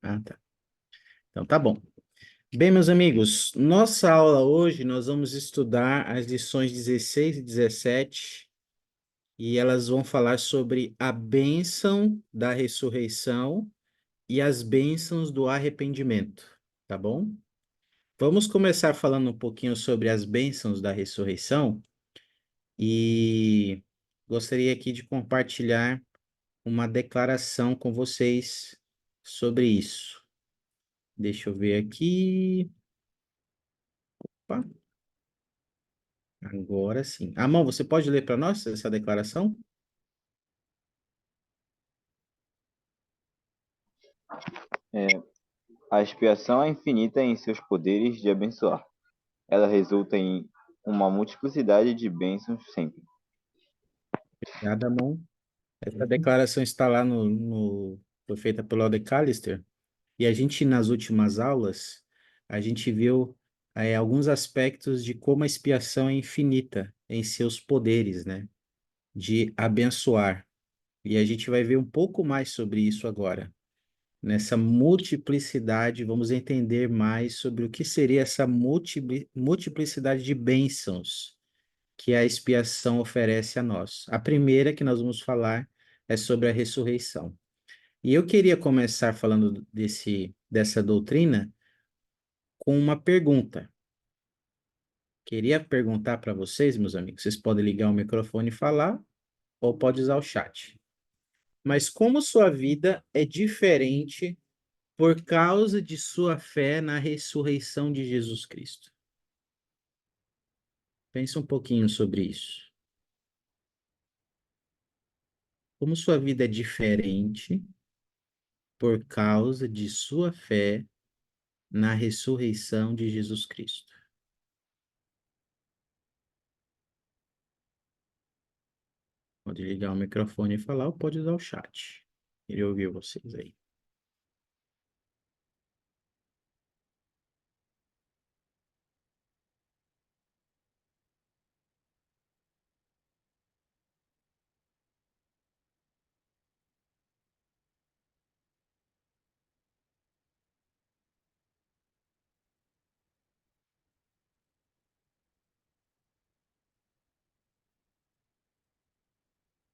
Ah, tá. Então tá bom. Bem, meus amigos, nossa aula hoje nós vamos estudar as lições 16 e 17 e elas vão falar sobre a bênção da ressurreição e as bênçãos do arrependimento, tá bom? Vamos começar falando um pouquinho sobre as bênçãos da ressurreição e gostaria aqui de compartilhar uma declaração com vocês sobre isso. Deixa eu ver aqui. Opa, agora sim. Amon, você pode ler para nós essa declaração? É, a expiação é infinita em seus poderes de abençoar. Ela resulta em uma multiplicidade de bênçãos sempre. Obrigado, Amon. Essa declaração está lá foi feita pelo Alder Callister. E a gente, nas últimas aulas, a gente viu alguns aspectos de como a expiação é infinita em seus poderes, né? De abençoar. E a gente vai ver um pouco mais sobre isso agora. Nessa multiplicidade, vamos entender mais sobre o que seria essa multiplicidade de bênçãos que a expiação oferece a nós. A primeira que nós vamos falar é sobre a ressurreição. E eu queria começar falando dessa doutrina com uma pergunta. Queria perguntar para vocês, meus amigos, vocês podem ligar o microfone e falar, ou pode usar o chat. Mas como sua vida é diferente por causa de sua fé na ressurreição de Jesus Cristo? Pense um pouquinho sobre isso. Como sua vida é diferente por causa de sua fé na ressurreição de Jesus Cristo? Pode ligar o microfone e falar, ou pode usar o chat. Queria ouvir vocês aí.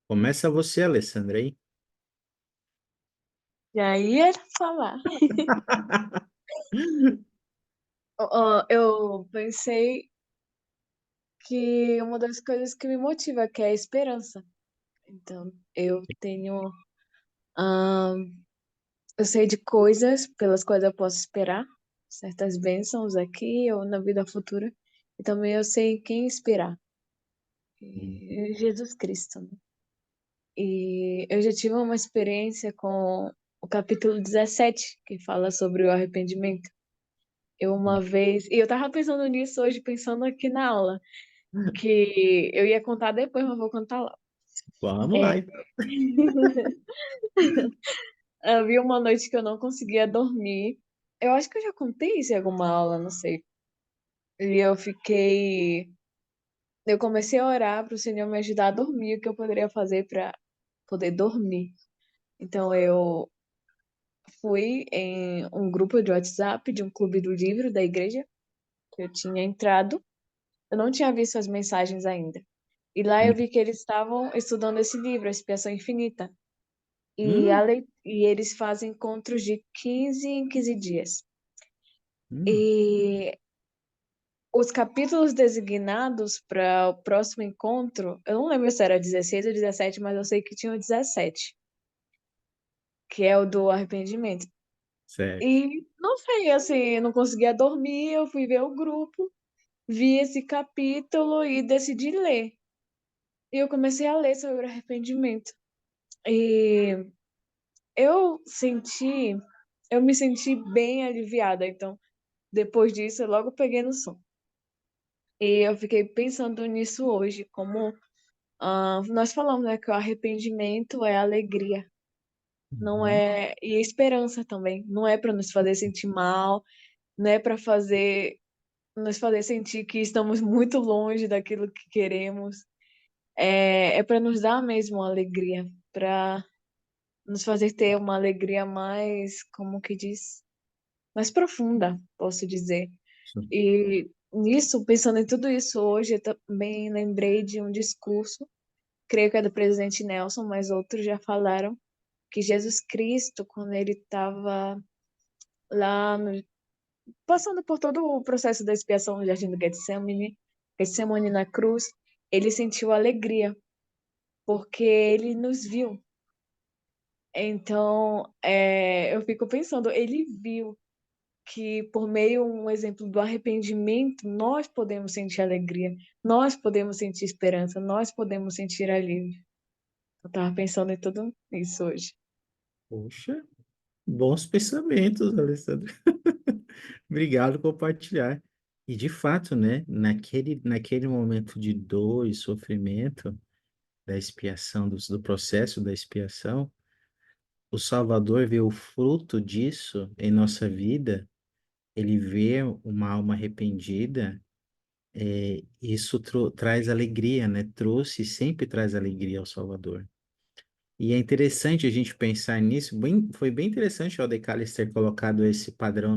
Começa você, Alessandra, aí. E aí era falar. Eu pensei que uma das coisas que me motiva que é a esperança. Então, ahn, eu sei de coisas pelas quais eu posso esperar, certas bênçãos aqui ou na vida futura. E também eu sei quem esperar. E Jesus Cristo, né? E eu já tive uma experiência com o capítulo 17 que fala sobre o arrependimento. Eu uma vez, e eu tava pensando nisso hoje, pensando aqui na aula, que eu ia contar depois, mas vou contar lá. Vamos É, lá, então. havia uma noite que eu não conseguia dormir. Eu acho que eu já contei isso em alguma aula, não sei. E eu comecei a orar para o Senhor me ajudar a dormir, o que eu poderia fazer para poder dormir. Então eu fui em um grupo de WhatsApp de um clube do livro da igreja que eu tinha entrado. Eu não tinha visto as mensagens ainda. E lá eu vi que eles estavam estudando esse livro, A Expiação Infinita. Hum, E eles fazem encontros de 15 em 15 dias. hum, E os capítulos designados para o próximo encontro, eu não lembro se era 16 ou 17, mas eu sei que tinha o 17, que é o do arrependimento. certo. E não sei, assim, eu não conseguia dormir, eu fui ver o grupo, vi esse capítulo e decidi ler. E eu comecei a ler sobre o arrependimento. E eu senti, eu me senti bem aliviada. Então, depois disso, eu logo peguei no sono. E eu fiquei pensando nisso hoje, como nós falamos, né, que o arrependimento é alegria, não Uhum, é e esperança também. Não é para nos fazer sentir mal, não é para fazer nos fazer sentir que estamos muito longe daquilo que queremos. É para nos dar mesmo alegria, para nos fazer ter uma alegria mais, como que diz, mais profunda, posso dizer. E nisso, pensando em tudo isso hoje, eu também lembrei de um discurso, creio que é do presidente Nelson, mas outros já falaram, que Jesus Cristo, quando ele estava lá passando por todo o processo da expiação no Jardim do Getsemane na cruz, ele sentiu alegria, porque ele nos viu. Então, eu fico pensando, ele viu que por meio, um exemplo do arrependimento, nós podemos sentir alegria, nós podemos sentir esperança, nós podemos sentir alívio. Eu estava pensando em tudo isso hoje. Poxa, bons pensamentos, Alessandro. Obrigado por compartilhar. E de fato, né, naquele momento de dor e sofrimento da expiação, do processo da expiação, o Salvador vê o fruto disso em nossa vida, ele vê uma alma arrependida, isso traz alegria, né? Trouxe e sempre traz alegria ao Salvador. E é interessante a gente pensar nisso. Foi bem interessante o Aldecales ter colocado esse padrão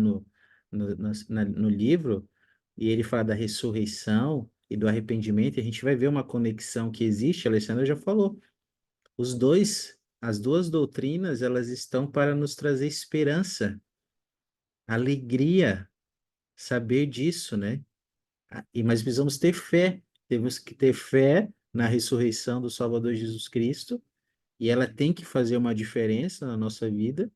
no livro, e ele fala da ressurreição e do arrependimento, e a gente vai ver uma conexão que existe, a Alessandra já falou. As duas doutrinas, elas estão para nos trazer esperança, alegria, saber disso, né? Mas precisamos ter fé. Temos que ter fé na ressurreição do Salvador Jesus Cristo, e ela tem que fazer uma diferença na nossa vida,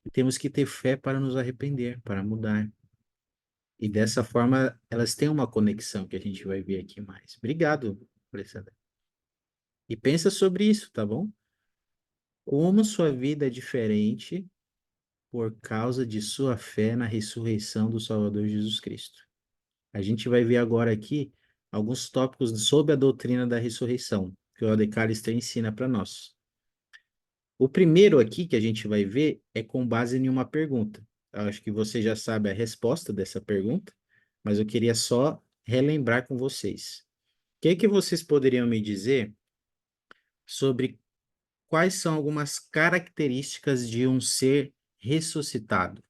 e temos que ter fé para nos arrepender, para mudar. E dessa forma, elas têm uma conexão que a gente vai ver aqui mais. Obrigado, Alessandra. E pensa sobre isso, tá bom? Como sua vida é diferente por causa de sua fé na ressurreição do Salvador Jesus Cristo. A gente vai ver agora aqui alguns tópicos sobre a doutrina da ressurreição, que o Alde Callister ensina para nós. O primeiro aqui que a gente vai ver é com base em uma pergunta. Eu acho que você já sabe a resposta dessa pergunta, mas eu queria só relembrar com vocês. O que vocês poderiam me dizer sobre quais são algumas características de um ser ressuscitado?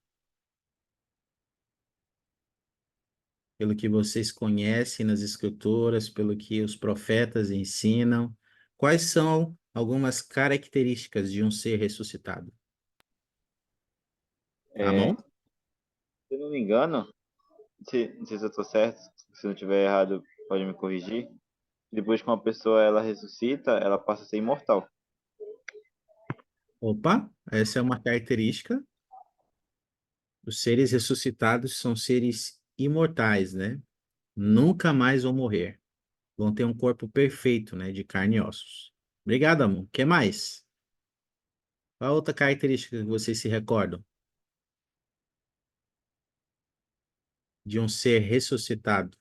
Pelo que vocês conhecem nas escrituras, pelo que os profetas ensinam, quais são algumas características de um ser ressuscitado? À É, mão? se eu não me engano, não sei se eu estou certo, se eu não estiver errado, pode me corrigir. Depois que uma pessoa ela ressuscita, ela passa a ser imortal. Opa, essa é uma característica. Os seres ressuscitados são seres imortais, né? Nunca mais vão morrer. Vão ter um corpo perfeito, né? De carne e ossos. Obrigado, amor. O que mais? Qual outra característica que vocês se recordam de um ser ressuscitado?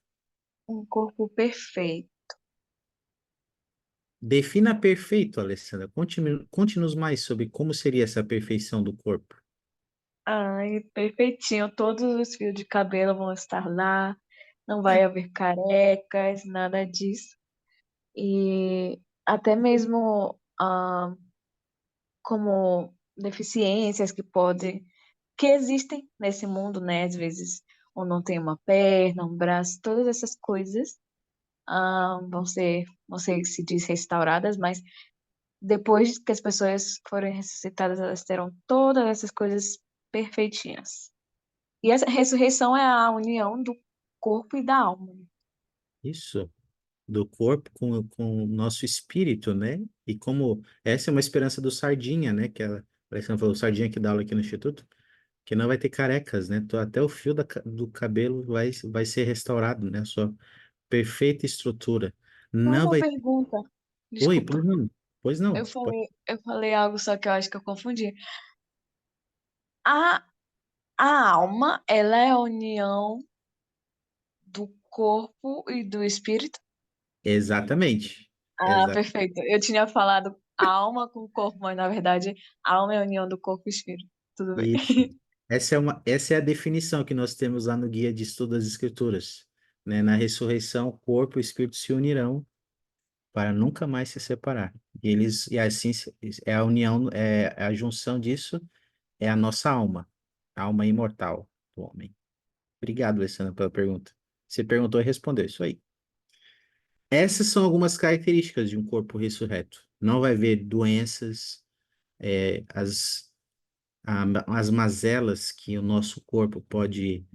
Um corpo perfeito. Defina perfeito, Alessandra. Conte-nos mais sobre como seria essa perfeição do corpo. Ai, perfeitinho. Todos os fios de cabelo vão estar lá. Não vai haver carecas, nada disso. E até mesmo como deficiências que existem nesse mundo, né? Às vezes, ou não tem uma perna, um braço, todas essas coisas vão ser, se diz, restauradas, mas depois que as pessoas forem ressuscitadas, elas terão todas essas coisas perfeitinhas. E essa ressurreição é a união do corpo e da alma. Isso, do corpo com o nosso espírito, né? E como essa é uma esperança do Sardinha, né? Que a Alessandra falou, o Sardinha que dá aula aqui no Instituto, que não vai ter carecas, né? Até o fio do cabelo vai ser restaurado, né? A sua perfeita estrutura. Só Não uma vai. pergunta, Oi, desculpa. pois não. Pois não. Eu falei algo, só que eu acho que eu confundi. A, a alma, ela é a união do corpo e do espírito? Exatamente. Ah, Exato. perfeito. Eu tinha falado alma com corpo, mas na verdade a alma é a união do corpo e espírito. Tudo bem. Isso. Essa é a definição que nós temos lá no Guia de Estudo das Escrituras, né? Na ressurreição, corpo e espírito se unirão para nunca mais se separar. E assim é a união, é a junção disso é a nossa alma, a alma imortal do homem. Obrigado, Alessandra, pela pergunta. Você perguntou e respondeu isso aí. Essas são algumas características de um corpo ressurreto. Não vai haver doenças, as as mazelas que o nosso corpo pode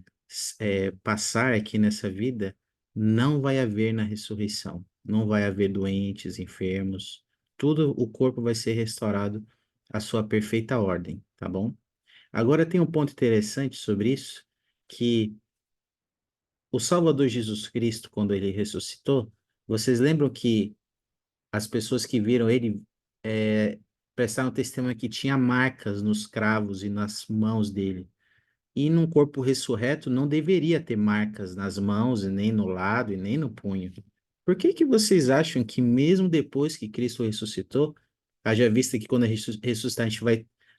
passar aqui nessa vida, não vai haver na ressurreição. Não vai haver doentes, enfermos. Tudo o corpo vai ser restaurado à sua perfeita ordem, tá bom? Agora tem um ponto interessante sobre isso, que o Salvador Jesus Cristo, quando ele ressuscitou, vocês lembram que as pessoas que viram ele prestaram testemunho que tinha marcas nos cravos e nas mãos dele. E num corpo ressurreto não deveria ter marcas nas mãos, e nem no lado, e nem no punho. Por que que vocês acham que mesmo depois que Cristo ressuscitou, haja vista que quando a gente ressuscitar,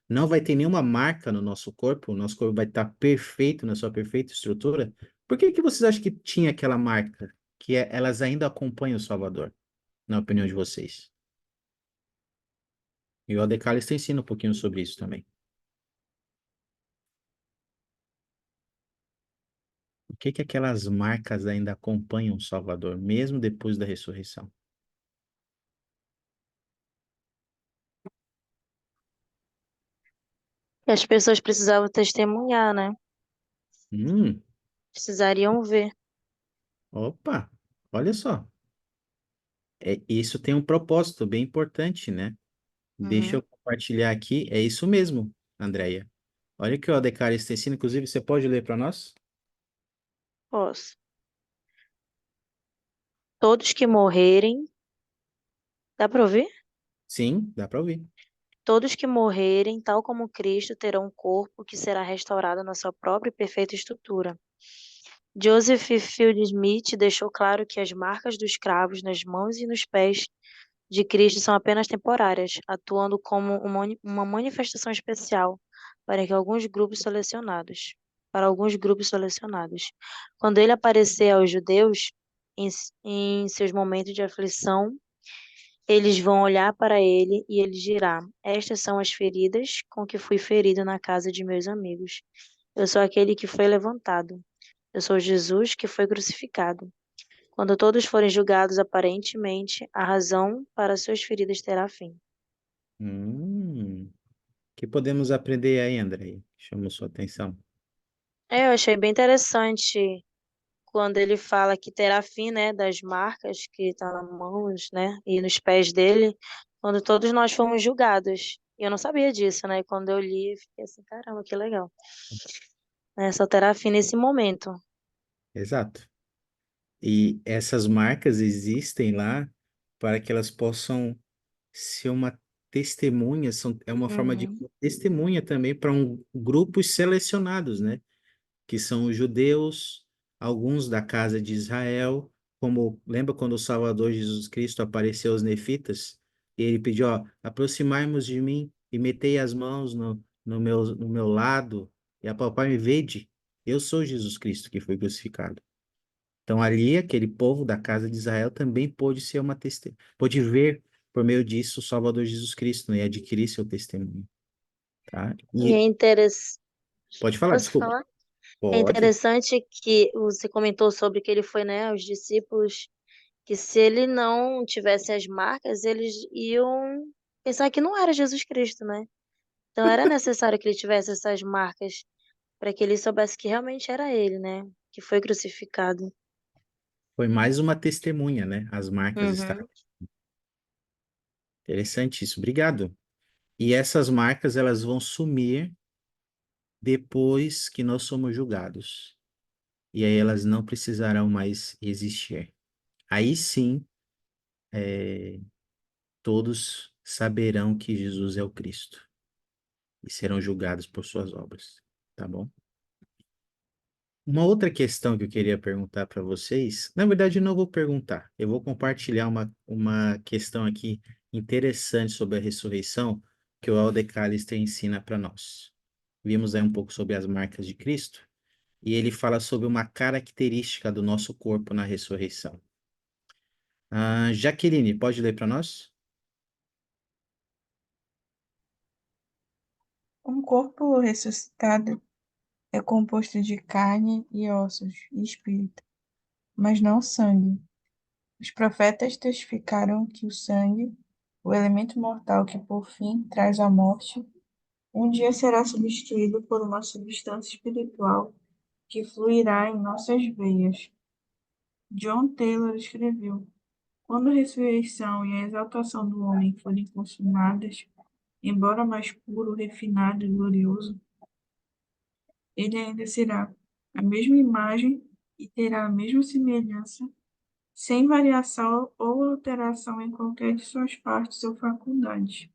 não vai ter nenhuma marca no nosso corpo vai estar perfeito na sua perfeita estrutura, por que que vocês acham que tinha aquela marca? Elas ainda acompanham o Salvador, na opinião de vocês? E o Aldecalista ensina um pouquinho sobre isso também. Por que que aquelas marcas ainda acompanham o Salvador, mesmo depois da ressurreição? E as pessoas precisavam testemunhar, né? Hum, Precisariam ver. opa, olha só. Isso tem um propósito bem importante, né? Deixa Uhum. eu compartilhar aqui. É isso mesmo, Andréia. Olha que o Aldecaro está ensina, inclusive, você pode ler para nós? Posso. Todos que morrerem. Dá para ouvir? Sim, dá para ouvir. Todos que morrerem, tal como Cristo, terão um corpo que será restaurado na sua própria e perfeita estrutura. Joseph Field Smith deixou claro que as marcas dos cravos nas mãos e nos pés de Cristo são apenas temporárias, atuando como uma manifestação especial para que alguns grupos selecionados, para alguns grupos selecionados. Quando ele aparecer aos judeus em seus momentos de aflição, eles vão olhar para ele e ele dirá: Estas são as feridas com que fui ferido na casa de meus amigos. Eu sou aquele que foi levantado. Eu sou Jesus que foi crucificado. Quando todos forem julgados aparentemente, a razão para suas feridas terá fim. O que podemos aprender aí, Andréia? Chamou sua atenção. Eu achei bem interessante quando ele fala que terá fim, né, das marcas que estão nas mãos, né, e nos pés dele, quando todos nós fomos julgados. E eu não sabia disso, né? E quando eu li, eu fiquei assim, caramba, que legal. Só terá fim nesse momento. Exato. E essas marcas existem lá para que elas possam ser uma testemunha, é uma forma de Uhum. testemunha também para grupos selecionados, né? Que são os judeus, alguns da casa de Israel, como lembra quando o Salvador Jesus Cristo apareceu aos nefitas? E ele pediu, ó, aproximai-vos de mim e metei as mãos no meu lado e apalpai-me, vede, eu sou Jesus Cristo que foi crucificado. Então ali aquele povo da casa de Israel também pôde ser uma testemunha, pôde ver por meio disso o Salvador Jesus Cristo, né, e adquirir seu testemunho, tá? E é E interessante. pode falar, Posso desculpa. falar? É Pode. interessante que você comentou sobre que ele foi, né, aos discípulos, que se ele não tivesse as marcas, eles iam pensar que não era Jesus Cristo, né? Então era necessário que ele tivesse essas marcas para que ele soubesse que realmente era ele, né? Que foi crucificado. Foi mais uma testemunha, né? As marcas estavam. Uhum. Interessante isso, obrigado. E essas marcas, elas vão sumir depois que nós somos julgados. E aí elas não precisarão mais existir. Aí sim, todos saberão que Jesus é o Cristo e serão julgados por suas obras, tá bom? Uma outra questão que eu queria perguntar para vocês, na verdade, eu não vou perguntar, eu vou compartilhar uma questão aqui interessante sobre a ressurreição que o Alde Callister ensina para nós. Vimos aí um pouco sobre as marcas de Cristo e ele fala sobre uma característica do nosso corpo na ressurreição. Jaqueline, pode ler para nós? Um corpo ressuscitado é composto de carne e ossos e espírito, mas não sangue. Os profetas testificaram que o sangue, o elemento mortal que por fim traz a morte, um dia será substituído por uma substância espiritual que fluirá em nossas veias. John Taylor escreveu: quando a ressurreição e a exaltação do homem forem consumadas, embora mais puro, refinado e glorioso, ele ainda será a mesma imagem e terá a mesma semelhança, sem variação ou alteração em qualquer de suas partes ou faculdades,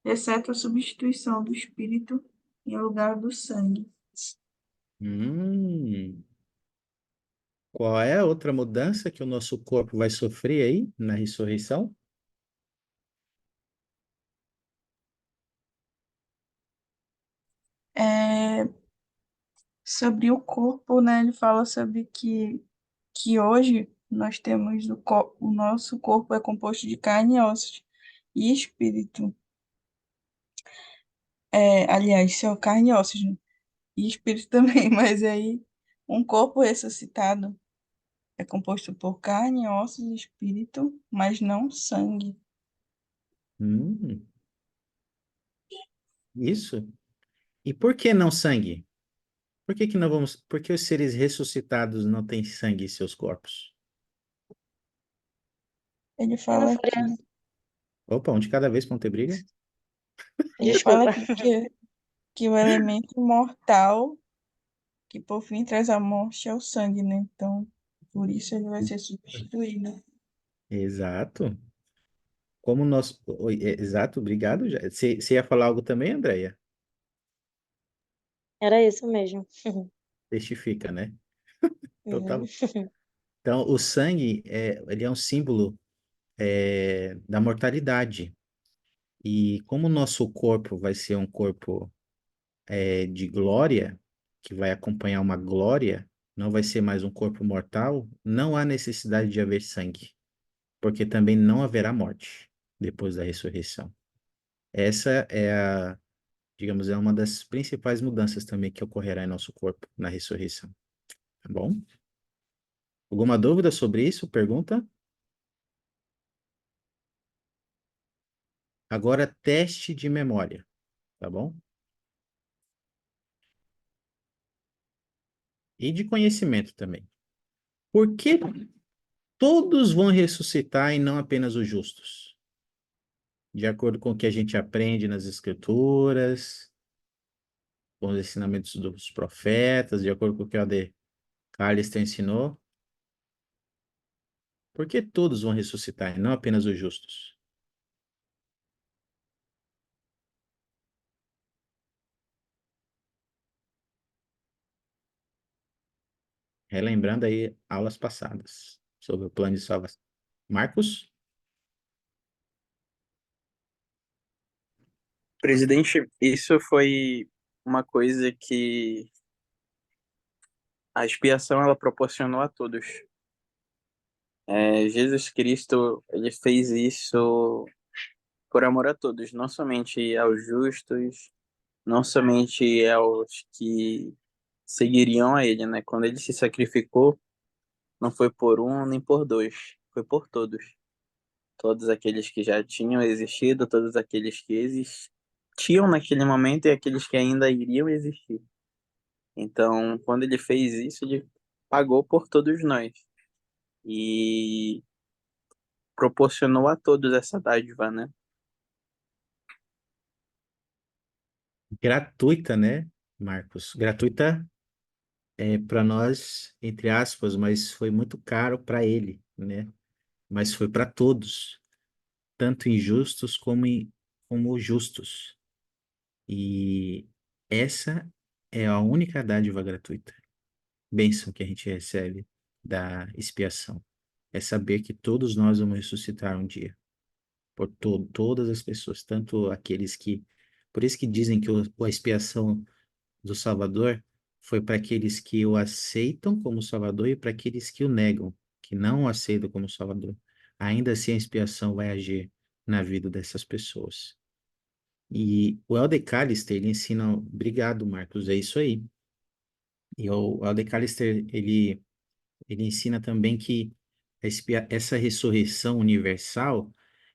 exceto a substituição do espírito em lugar do sangue. Hum, qual é a outra mudança que o nosso corpo vai sofrer aí na ressurreição? É, sobre o corpo, né, ele fala sobre que hoje nós temos o nosso corpo é composto de carne e ossos e espírito. Aliás, só carne e ossos, né? E espírito também, mas aí um corpo ressuscitado é composto por carne, ossos e espírito, mas não sangue. Hum, isso. E por que não sangue? Por que que não vamos, por que os seres ressuscitados não têm sangue em seus corpos? Ele E não fala faria. Opa, um de cada vez para não ter briga? ele fala Desculpa. que o elemento mortal que por fim traz a morte é o sangue, né? Então, por isso ele vai ser substituído. Exato. Como nós. Oi, exato, obrigado. Você ia falar algo também, Andréia? Era isso mesmo. Testifica, né? Então tá Uhum. bom. Então, o sangue, ele é um símbolo, da mortalidade. E como o nosso corpo vai ser um corpo, de glória, que vai acompanhar uma glória, não vai ser mais um corpo mortal, não há necessidade de haver sangue, porque também não haverá morte depois da ressurreição. Essa digamos, é uma das principais mudanças também que ocorrerá em nosso corpo na ressurreição, tá bom? Alguma dúvida sobre isso? Pergunta? Agora, teste de memória, tá bom? E de conhecimento também. Por que todos vão ressuscitar e não apenas os justos? De acordo com o que a gente aprende nas Escrituras, com os ensinamentos dos profetas, de acordo com o que o A.D. Callister ensinou, por que todos vão ressuscitar e não apenas os justos? Relembrando aí aulas passadas sobre o plano de salvação. Marcos? Presidente, isso foi uma coisa que a expiação ela proporcionou a todos. Jesus Cristo, ele fez isso por amor a todos, não somente aos justos, não somente aos que seguiriam a ele, né? Quando ele se sacrificou, não foi por um nem por dois, foi por todos. Todos aqueles que já tinham existido, todos aqueles que existiam naquele momento e aqueles que ainda iriam existir. Então, quando ele fez isso, ele pagou por todos nós e proporcionou a todos essa dádiva, né? Gratuita, né, Marcos? Gratuita para nós, entre aspas, mas foi muito caro para ele, né? Mas foi para todos, tanto injustos como justos. E essa é a única dádiva gratuita, bênção que a gente recebe da expiação. É saber que todos nós vamos ressuscitar um dia, por todas as pessoas, tanto aqueles que. Por isso que dizem que a expiação do Salvador foi para aqueles que o aceitam como Salvador e para aqueles que o negam, que não o aceitam como Salvador. ainda assim a expiação vai agir na vida dessas pessoas. E o Elder Callister, ele ensina, obrigado, Marcos, é isso aí. E o Elder Callister, ele ensina também que essa ressurreição universal,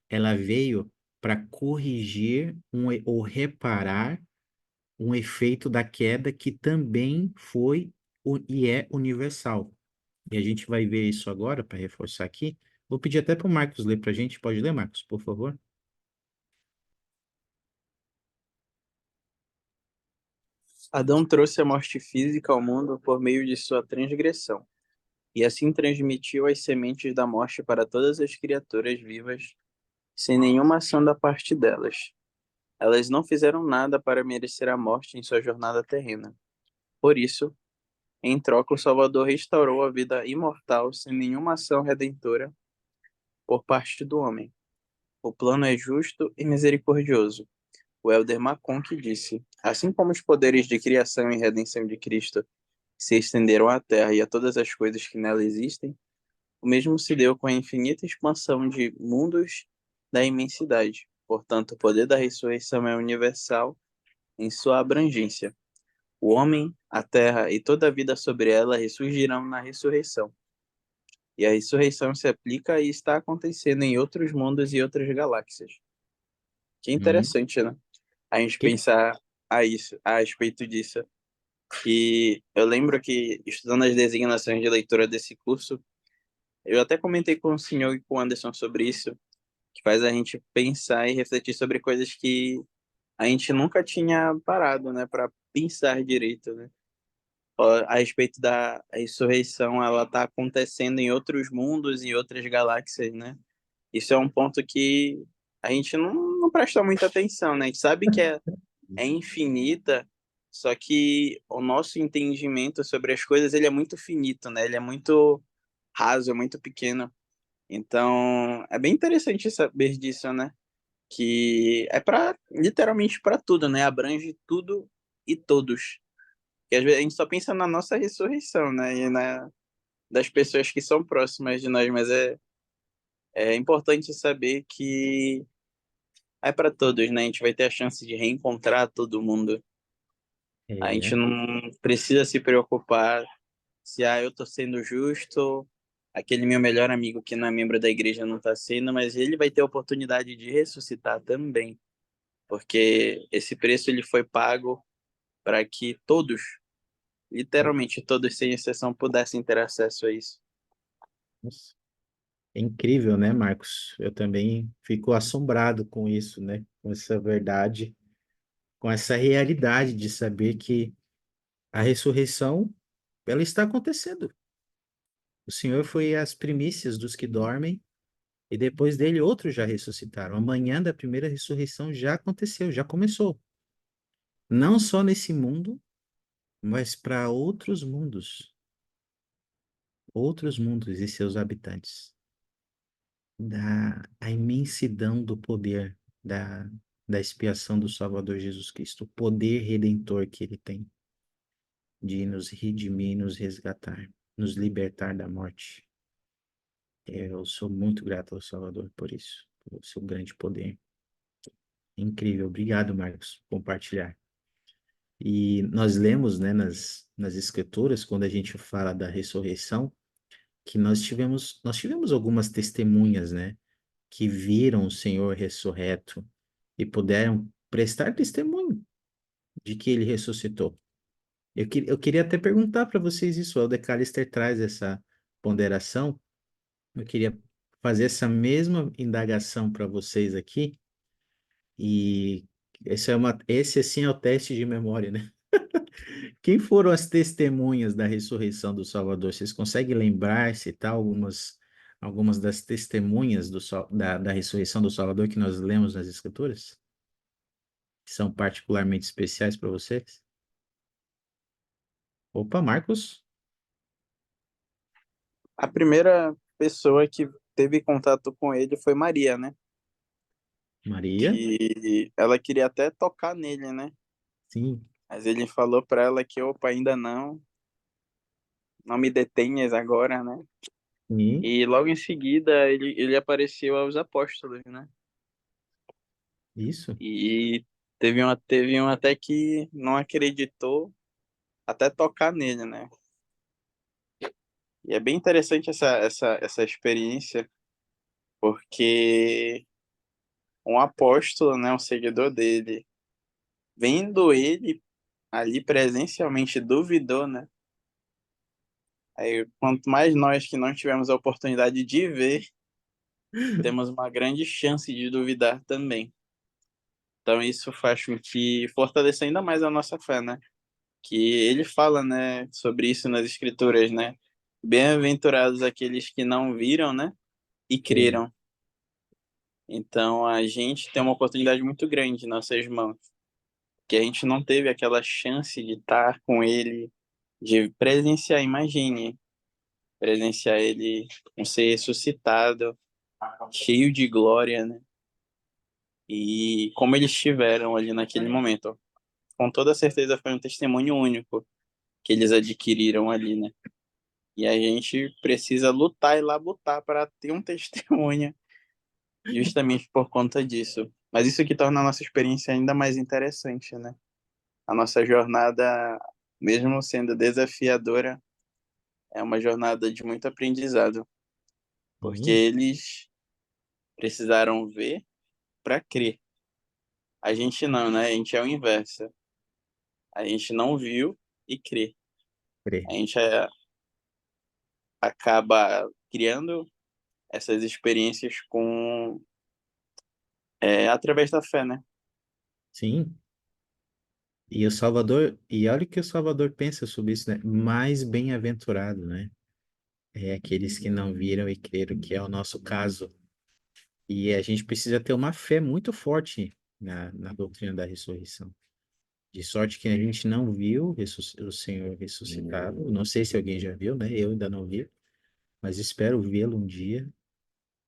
ela veio para corrigir ou reparar um efeito da queda que também foi e é universal. E a gente vai ver isso agora, para reforçar aqui. Vou pedir até para o Marcos ler para a gente. Pode ler, Marcos, por favor? Adão trouxe a morte física ao mundo por meio de sua transgressão, e assim transmitiu as sementes da morte para todas as criaturas vivas, sem nenhuma ação da parte delas. Elas não fizeram nada para merecer a morte em sua jornada terrena. Por isso, em troca, o Salvador restaurou a vida imortal sem nenhuma ação redentora por parte do homem. O plano é justo e misericordioso. O Elder Macon que disse: assim como os poderes de criação e redenção de Cristo se estenderam à Terra e a todas as coisas que nela existem, o mesmo se deu com a infinita expansão de mundos da imensidade. Portanto, o poder da ressurreição é universal em sua abrangência. O homem, a terra e toda a vida sobre ela ressurgirão na ressurreição. E a ressurreição se aplica e está acontecendo em outros mundos e outras galáxias. Que Uhum. interessante, né? A gente Que- pensar a respeito disso. Que eu lembro que, estudando as designações de leitura desse curso, eu até comentei com o senhor e com o Anderson sobre isso, que faz a gente pensar e refletir sobre coisas que a gente nunca tinha parado, né, para pensar direito, né? A respeito da ressurreição, ela está acontecendo em outros mundos e outras galáxias, né? Isso é um ponto que a gente não presta muita atenção, né? A gente sabe que é infinita, só que o nosso entendimento sobre as coisas, ele é muito finito, né? Ele é muito raso, é muito pequeno. Então, é bem interessante saber disso, né? Que é para literalmente para tudo, né? Abrange tudo e todos. Que às vezes a gente só pensa na nossa ressurreição, né? E das pessoas que são próximas de nós, mas é importante saber que é para todos, né? A gente vai ter a chance de reencontrar todo mundo. A gente É, não precisa se preocupar se eu tô sendo justo, aquele meu melhor amigo que não é membro da igreja não tá sendo, mas ele vai ter a oportunidade de ressuscitar também, porque esse preço ele foi pago para que todos, literalmente todos sem exceção, pudessem ter acesso a isso. nossa, é incrível, né, Marcos? Eu também fico assombrado com isso, né? Com essa verdade, com essa realidade de saber que a ressurreição, ela está acontecendo. O Senhor foi as primícias dos que dormem, e depois dele outros já ressuscitaram. Amanhã da primeira ressurreição já aconteceu, já começou. Não só nesse mundo, mas para outros mundos e seus habitantes. Da a imensidão do poder da expiação do Salvador Jesus Cristo, o poder redentor que ele tem de nos redimir, nos resgatar, nos libertar da morte. Eu sou muito grato ao Salvador por isso, pelo seu grande poder. Incrível. Obrigado, Marcos, por compartilhar. E nós lemos, né, nas Escrituras, quando a gente fala da ressurreição, que nós tivemos algumas testemunhas, né, que viram o Senhor ressurreto e puderam prestar testemunho de que ele ressuscitou. Eu queria até perguntar para vocês isso, o Elder Callister traz essa ponderação, eu queria fazer essa mesma indagação para vocês aqui, e esse assim é o teste de memória, né? Quem foram as testemunhas da ressurreição do Salvador? Vocês conseguem lembrar, citar algumas das testemunhas da ressurreição do Salvador que nós lemos nas Escrituras? Que são particularmente especiais para vocês? Opa, Marcos? A primeira pessoa que teve contato com ele foi Maria, né? Maria? Que ela queria até tocar nele, né? Sim. Mas ele falou para ela que, opa, ainda não me detenhas agora, né? E E logo em seguida ele apareceu aos apóstolos, né? isso. E teve um até que não acreditou até tocar nele, né? E é bem interessante essa experiência, porque um apóstolo, né, um seguidor dele, vendo ele ali presencialmente, duvidou, né? Aí, quanto mais nós que não tivemos a oportunidade de ver, temos uma grande chance de duvidar também. Então, isso faz com que fortaleça ainda mais a nossa fé, né? Que ele fala, né, sobre isso nas Escrituras, né? Bem-aventurados aqueles que não viram, né, e É. creram. Então, a gente tem uma oportunidade muito grande em nossas mãos, que a gente não teve aquela chance de estar com ele, de presenciar, imagine, presenciar ele, um ser ressuscitado, cheio de glória, né? E como eles estiveram ali naquele momento. Com toda certeza foi um testemunho único que eles adquiriram ali, né? E a gente precisa lutar e labutar para ter um testemunho justamente por conta disso. Mas isso que torna a nossa experiência ainda mais interessante, né? A nossa jornada, mesmo sendo desafiadora, é uma jornada de muito aprendizado, porque Sim. eles precisaram ver para crer. A gente não, né? A gente é o inverso. A gente não viu e crê. Crê. A gente acaba criando essas experiências através da fé, né? Sim. E o Salvador, e olha o que o Salvador pensa sobre isso, né? Mais bem-aventurado, né? É aqueles que não viram e creram, que é o nosso caso. E a gente precisa ter uma fé muito forte na doutrina da ressurreição. De sorte que a gente não viu o Senhor ressuscitado. Não sei se alguém já viu, né? Eu ainda não vi, mas espero vê-lo um dia.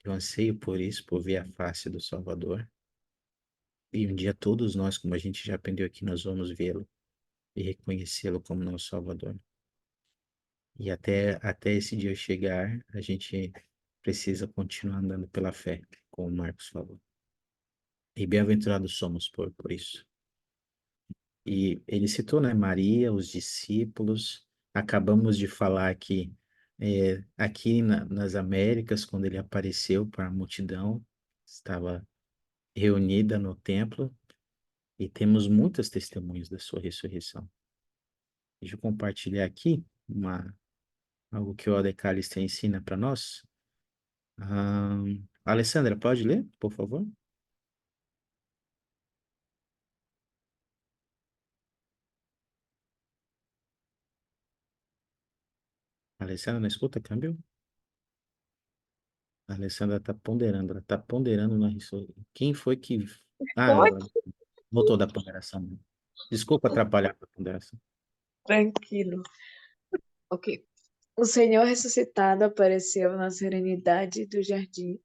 Eu anseio por isso, por ver a face do Salvador. E um dia todos nós, como a gente já aprendeu aqui, nós vamos vê-lo e reconhecê-lo como nosso Salvador. E até esse dia chegar, a gente precisa continuar andando pela fé, como o Marcos falou. E bem-aventurados somos por isso. E ele citou, né, Maria, os discípulos. Acabamos de falar que aqui nas Américas, quando ele apareceu para a multidão, estava reunida no templo, e temos muitas testemunhas da sua ressurreição. Deixa eu compartilhar aqui algo que o Aldecalista ensina para nós. Alessandra, pode ler, por favor? Alessandra, não escuta, câmbio? A Alessandra está ponderando na ressurreição. Quem foi que... Ah, Como é ela voltou da ponderação. Desculpa atrapalhar a ponderação. tranquilo? Ok. O Senhor ressuscitado apareceu na serenidade do jardim,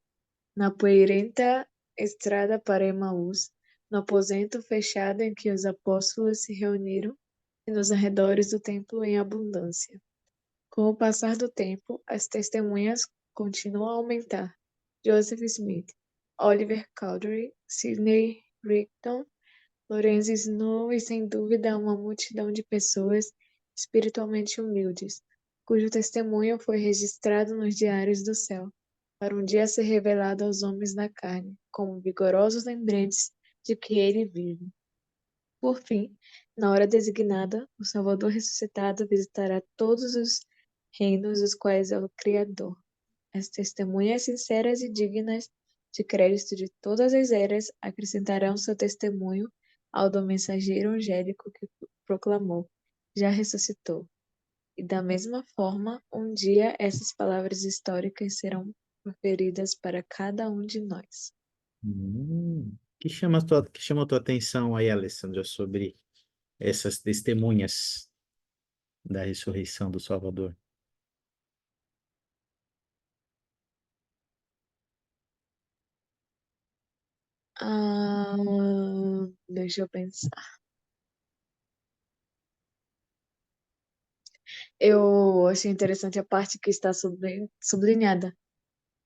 na poeirenta estrada para Emaús, no aposento fechado em que os apóstolos se reuniram e nos arredores do templo em abundância. Com o passar do tempo, as testemunhas continuam a aumentar. Joseph Smith, Oliver Cowdery, Sidney Rigdon, Lorenzo Snow e, sem dúvida, uma multidão de pessoas espiritualmente humildes, cujo testemunho foi registrado nos diários do céu, para um dia ser revelado aos homens da carne, como vigorosos lembretes de que ele vive. Por fim, na hora designada, o Salvador ressuscitado visitará todos os reinos dos quais é o Criador. As testemunhas sinceras e dignas de crédito de todas as eras acrescentarão seu testemunho ao do mensageiro angélico que proclamou: já ressuscitou. E da mesma forma, um dia essas palavras históricas serão proferidas para cada um de nós. Que chama a tua atenção aí, Alessandra, sobre essas testemunhas da ressurreição do Salvador? Ah, deixa eu pensar. Eu achei interessante a parte que está sublinhada,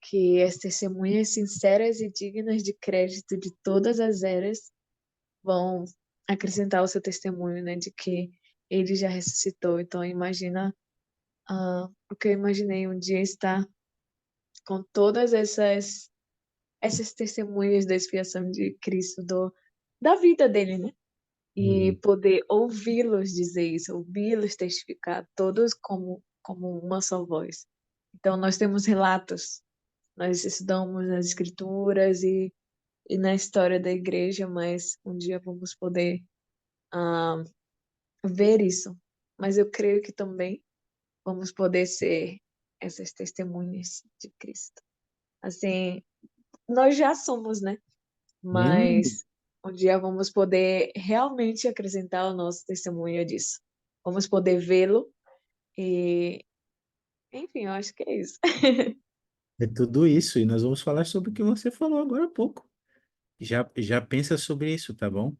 que as testemunhas sinceras e dignas de crédito de todas as eras vão acrescentar o seu testemunho, né, de que ele já ressuscitou. Então, imagina, o que eu imaginei um dia estar com todas essas testemunhas da expiação de Cristo, da vida dele, né? E Uhum. poder ouvi-los dizer isso, ouvi-los testificar, todos como uma só voz. Então, nós temos relatos, nós estudamos nas escrituras e na história da igreja, mas um dia vamos poder ah, ver isso. Mas eu creio que também vamos poder ser essas testemunhas de Cristo. Assim, nós já somos, né? Hum, Mas um dia vamos poder realmente acrescentar o nosso testemunho disso. Vamos poder vê-lo e, enfim, eu acho que é isso. é tudo isso, e nós vamos falar sobre o que você falou agora há pouco. Já pensa sobre isso, tá bom?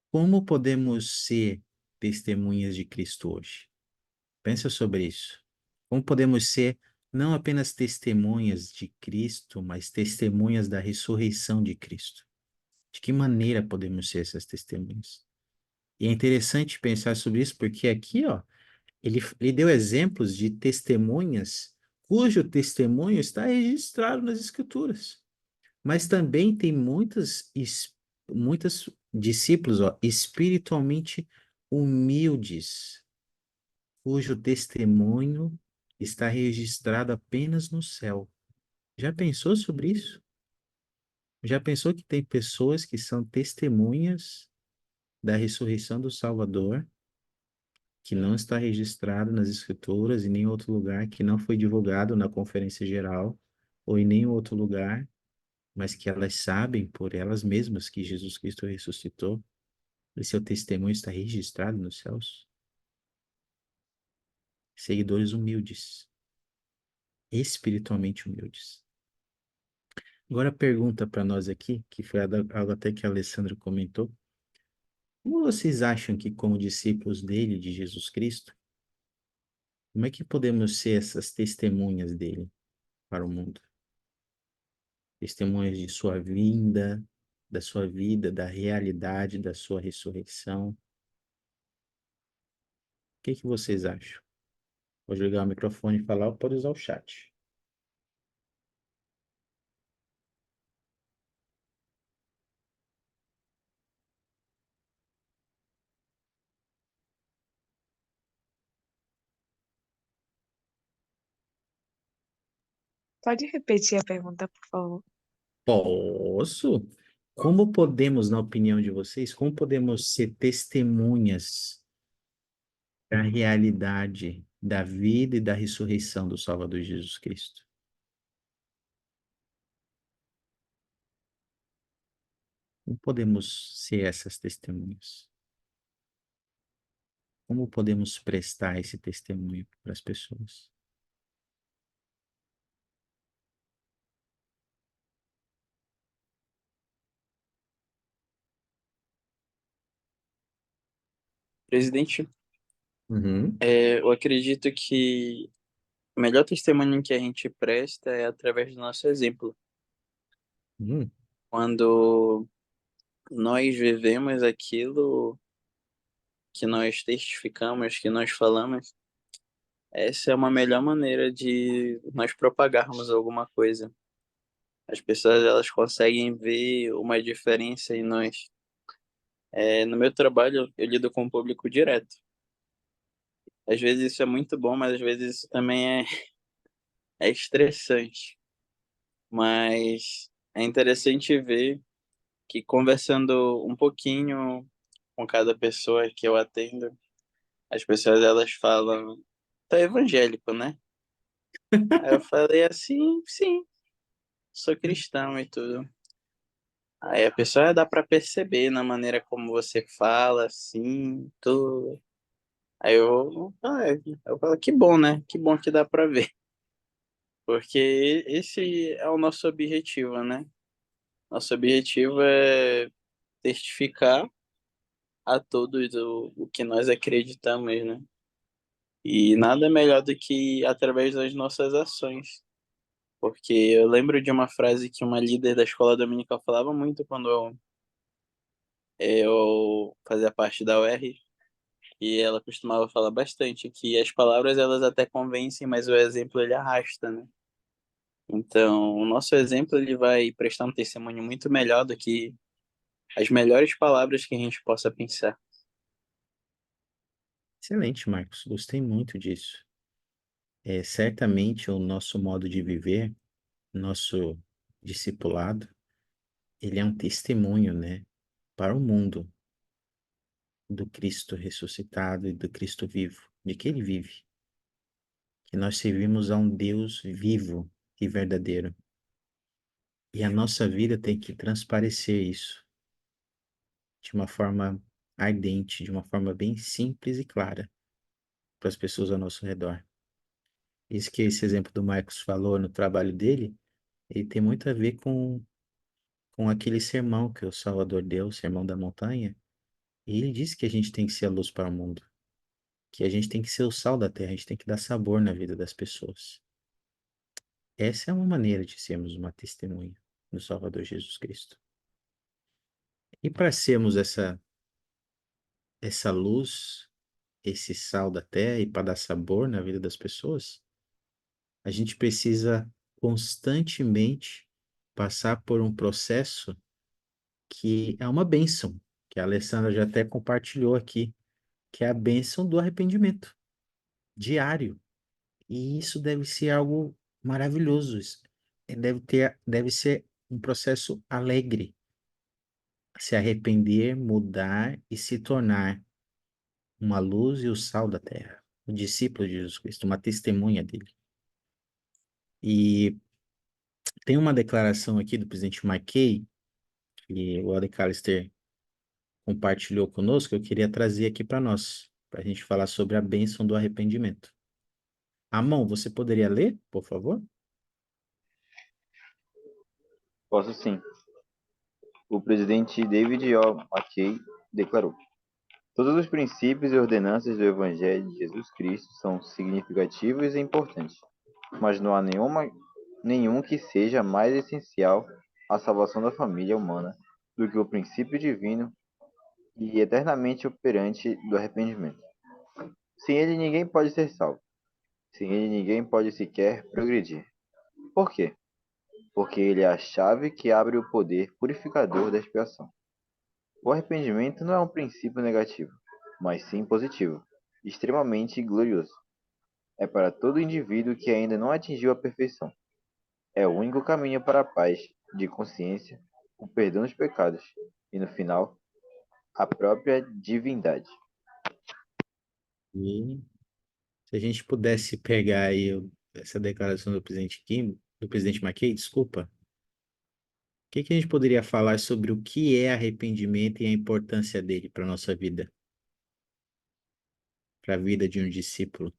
Como podemos ser testemunhas de Cristo hoje? Pensa sobre isso. Como podemos ser não apenas testemunhas de Cristo, mas testemunhas da ressurreição de Cristo? De que maneira podemos ser essas testemunhas? E é interessante pensar sobre isso, porque aqui, ó, ele deu exemplos de testemunhas cujo testemunho está registrado nas Escrituras. Mas também tem muitas discípulos, ó, espiritualmente humildes, cujo testemunho está registrado apenas no céu. Já pensou sobre isso? Já pensou que tem pessoas que são testemunhas da ressurreição do Salvador, que não está registrado nas Escrituras, em nenhum outro lugar, que não foi divulgado na conferência geral, ou em nenhum outro lugar, mas que elas sabem por elas mesmas que Jesus Cristo ressuscitou, e seu testemunho está registrado nos céus? Seguidores humildes, espiritualmente humildes. Agora pergunta para nós aqui, que foi algo até que a Alessandra comentou. Como vocês acham que, como discípulos dele, de Jesus Cristo, como é que podemos ser essas testemunhas dele para o mundo? Testemunhas de sua vinda, da sua vida, da realidade da sua ressurreição. O que que vocês acham? Pode ligar o microfone e falar, ou pode usar o chat. Pode repetir a pergunta, por favor? Posso? Como podemos, na opinião de vocês, como podemos ser testemunhas da realidade da vida e da ressurreição do Salvador Jesus Cristo? Como podemos ser essas testemunhas? Como podemos prestar esse testemunho para as pessoas? Presidente, Uhum. eu acredito que o melhor testemunho que a gente presta é através do nosso exemplo. Uhum. Quando nós vivemos aquilo que nós testificamos, que nós falamos, essa é uma melhor maneira de nós propagarmos alguma coisa. As pessoas elas conseguem ver uma diferença em nós. No meu trabalho, eu lido com o público direto. Às vezes isso é muito bom, mas às vezes isso também é estressante. Mas é interessante ver que conversando um pouquinho com cada pessoa que eu atendo, as pessoas elas falam, tá evangélico, né? Aí eu falei assim, sim, sou cristão e tudo. Aí a pessoa dá para perceber na maneira como você fala, assim, tudo. Aí eu falo, que bom, né? Que bom que dá para ver. Porque esse é o nosso objetivo, né? Nosso objetivo é testificar a todos o que nós acreditamos, né? E nada melhor do que através das nossas ações. Porque eu lembro de uma frase que uma líder da escola dominical falava muito quando eu fazia parte da UR, e ela costumava falar bastante que as palavras elas até convencem, mas o exemplo ele arrasta, né? Então, o nosso exemplo ele vai prestar um testemunho muito melhor do que as melhores palavras que a gente possa pensar. Excelente, Marcos. Gostei muito disso. Certamente o nosso modo de viver, nosso discipulado, ele é um testemunho, né, para o mundo do Cristo ressuscitado e do Cristo vivo, de que ele vive. Que nós servimos a um Deus vivo e verdadeiro. E a nossa vida tem que transparecer isso de uma forma ardente, de uma forma bem simples e clara para as pessoas ao nosso redor. Isso que esse exemplo do Marcos falou no trabalho dele, ele tem muito a ver com aquele sermão que o Salvador deu, o Sermão da Montanha, e ele disse que a gente tem que ser a luz para o mundo, que a gente tem que ser o sal da terra, a gente tem que dar sabor na vida das pessoas. Essa é uma maneira de sermos uma testemunha do Salvador Jesus Cristo. E para sermos essa luz, esse sal da terra e para dar sabor na vida das pessoas, a gente precisa constantemente passar por um processo que é uma bênção, que a Alessandra já até compartilhou aqui, que é a bênção do arrependimento diário. E isso deve ser algo maravilhoso. Deve ser um processo alegre. Se arrepender, mudar e se tornar uma luz e o sal da terra. Um discípulo de Jesus Cristo, uma testemunha dele. E tem uma declaração aqui do presidente McKay, que o Alec Callister compartilhou conosco, eu queria trazer aqui para nós, para a gente falar sobre a bênção do arrependimento. Amon, você poderia ler, por favor? Posso sim. O presidente David O. McKay declarou: todos os princípios e ordenanças do Evangelho de Jesus Cristo são significativos e importantes, mas não há nenhum que seja mais essencial à salvação da família humana do que o princípio divino e eternamente operante do arrependimento. Sem ele, ninguém pode ser salvo. Sem ele, ninguém pode sequer progredir. Por quê? Porque ele é a chave que abre o poder purificador da expiação. O arrependimento não é um princípio negativo, mas sim positivo, extremamente glorioso. É para todo indivíduo que ainda não atingiu a perfeição. É o único caminho para a paz de consciência, o perdão dos pecados e, no final, a própria divindade. E se a gente pudesse pegar aí essa declaração do presidente Kim, do presidente McKay, desculpa, o que que a gente poderia falar sobre o que é arrependimento e a importância dele para a nossa vida, para a vida de um discípulo?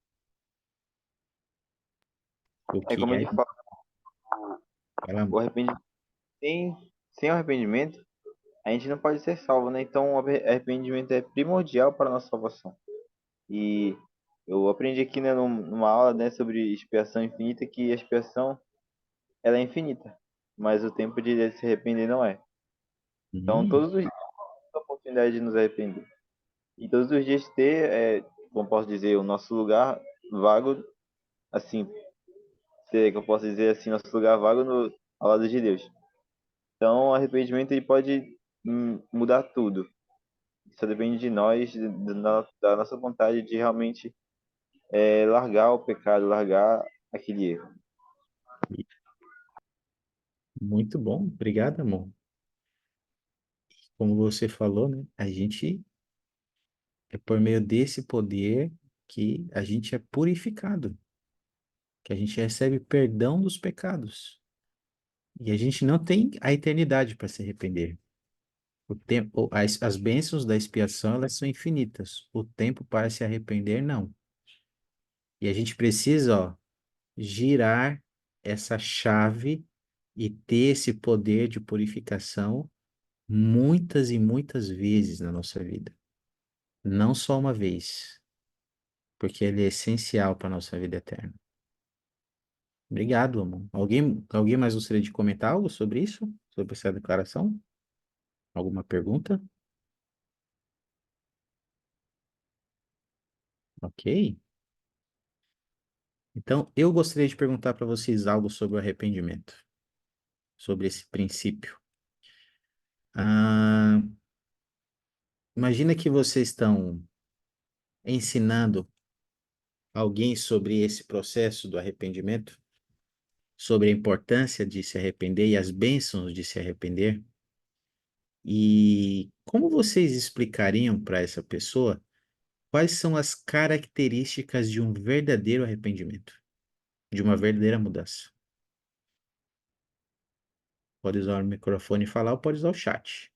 O É que como é? ele fala, Fala, o arrependimento, sem o arrependimento, a gente não pode ser salvo, né? Então, o arrependimento é primordial para a nossa salvação. E eu aprendi aqui, né, numa aula, né, sobre expiação infinita, que a expiação ela é infinita, mas o tempo de se arrepender não é. Então, hum, todos os dias temos a oportunidade de nos arrepender. E todos os dias ter, como posso dizer, o nosso lugar vago, assim, que eu posso dizer assim, nosso lugar vago ao lado de Deus. Então, o arrependimento ele pode mudar tudo. Só depende de nós, da nossa vontade de realmente largar o pecado, largar aquele erro. muito bom, obrigado, amor. Como você falou, né? A gente é por meio desse poder que a gente é purificado, que a gente recebe perdão dos pecados. E a gente não tem a eternidade para se arrepender. O tempo, as bênçãos da expiação, elas são infinitas. O tempo para se arrepender, não. E a gente precisa, ó, girar essa chave e ter esse poder de purificação muitas e muitas vezes na nossa vida. Não só uma vez. porque ele é essencial para a nossa vida eterna. Obrigado, amor. Alguém mais gostaria de comentar algo sobre isso? Sobre essa declaração? Alguma pergunta? Ok. Então, eu gostaria de perguntar para vocês algo sobre o arrependimento, sobre esse princípio. Ah, imagina que vocês estão ensinando alguém sobre esse processo do arrependimento, sobre a importância de se arrepender e as bênçãos de se arrepender. E como vocês explicariam para essa pessoa quais são as características de um verdadeiro arrependimento, de uma verdadeira mudança? Pode usar o microfone e falar ou pode usar o chat.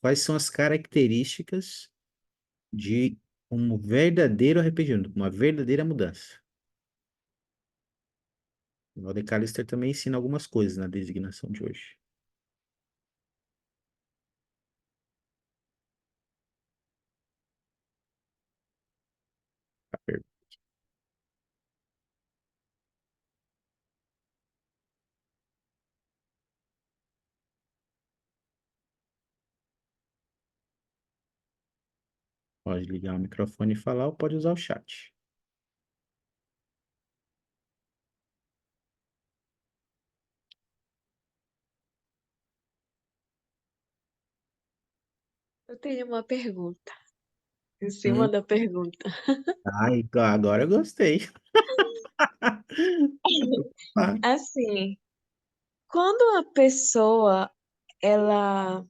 Quais são as características de um verdadeiro arrependimento, uma verdadeira mudança? O Valdecalister também ensina algumas coisas na designação de hoje. A per- Pode ligar o microfone e falar ou pode usar o chat. Eu tenho uma pergunta em cima Hum, da pergunta. ai, agora eu gostei. Ah, Assim, quando uma pessoa ela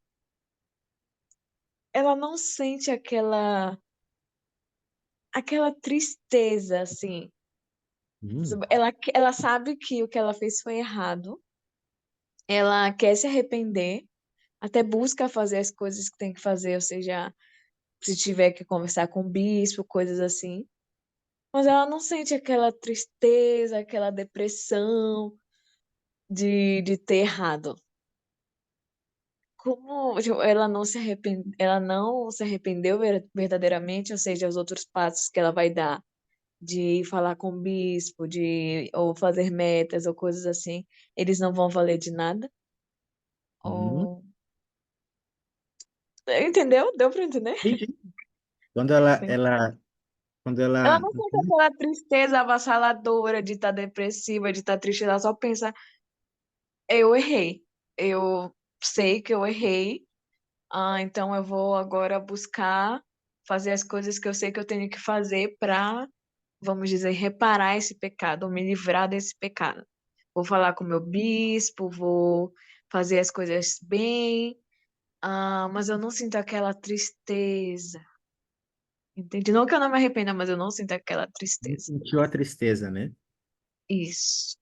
ela não sente aquela tristeza assim, hum, ela sabe que o que ela fez foi errado, ela quer se arrepender, até busca fazer as coisas que tem que fazer, ou seja, se tiver que conversar com o bispo, coisas assim. Mas ela não sente aquela tristeza, aquela depressão de ter errado. Como tipo, ela não se arrependeu verdadeiramente, ou seja, os outros passos que ela vai dar de falar com o bispo, de ou fazer metas ou coisas assim, eles não vão valer de nada? hum. Ou entendeu? Deu para entender? Entendi. Quando ela, Sim. ela, quando Ela ela, não sente aquela tristeza avassaladora de estar depressiva, de estar triste, ela só pensa, eu errei. Eu sei que eu errei. Então eu vou agora buscar fazer as coisas que eu sei que eu tenho que fazer para, vamos dizer, reparar esse pecado, ou me livrar desse pecado. Vou falar com o meu bispo, vou fazer as coisas bem, mas eu não sinto aquela tristeza. Entende? Não que eu não me arrependa, mas eu não sinto aquela tristeza. sentiu a tristeza, né? Isso.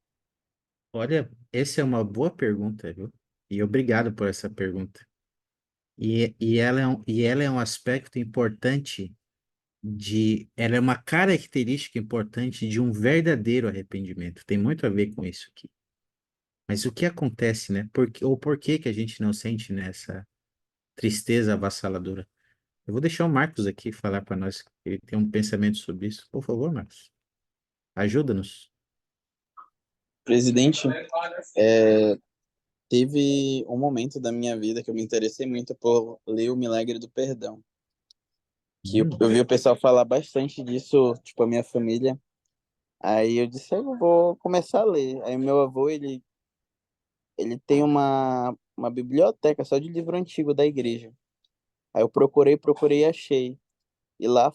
Olha, essa é uma boa pergunta, viu? E obrigado por essa pergunta. E ela é um aspecto importante ela é uma característica importante de um verdadeiro arrependimento. Tem muito a ver com isso aqui. Mas o que acontece, né? Por que que a gente não sente nessa tristeza avassaladora? Eu vou deixar o Marcos aqui falar para nós. Ele tem um pensamento sobre isso. Por favor, Marcos, ajuda-nos. Presidente, teve um momento da minha vida que eu me interessei muito por ler O Milagre do Perdão. Que eu, Hum, eu vi o pessoal falar bastante disso, tipo, a minha família. Aí eu disse, eu vou começar a ler. Aí meu avô, ele tem uma biblioteca só de livro antigo da igreja. Aí eu procurei e achei. E lá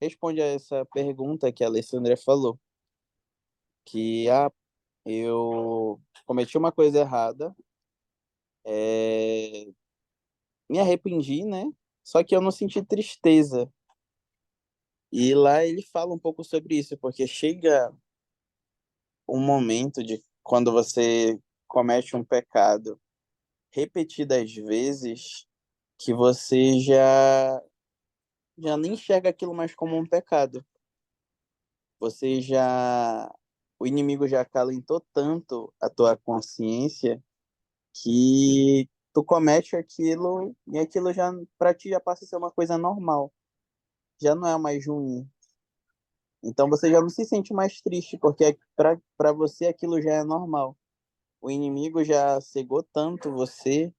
responde a essa pergunta que a Alessandra falou, que eu cometi uma coisa errada, é, me arrependi, né? Só que eu não senti tristeza. E lá ele fala um pouco sobre isso, porque chega um momento de quando você comete um pecado repetidas vezes que você já nem enxerga aquilo mais como um pecado. Você já o inimigo já acalentou tanto a tua consciência que tu comete aquilo e aquilo já para ti já passa a ser uma coisa normal, já não é mais ruim. Então você já não se sente mais triste, porque para você aquilo já é normal. O inimigo já cegou tanto você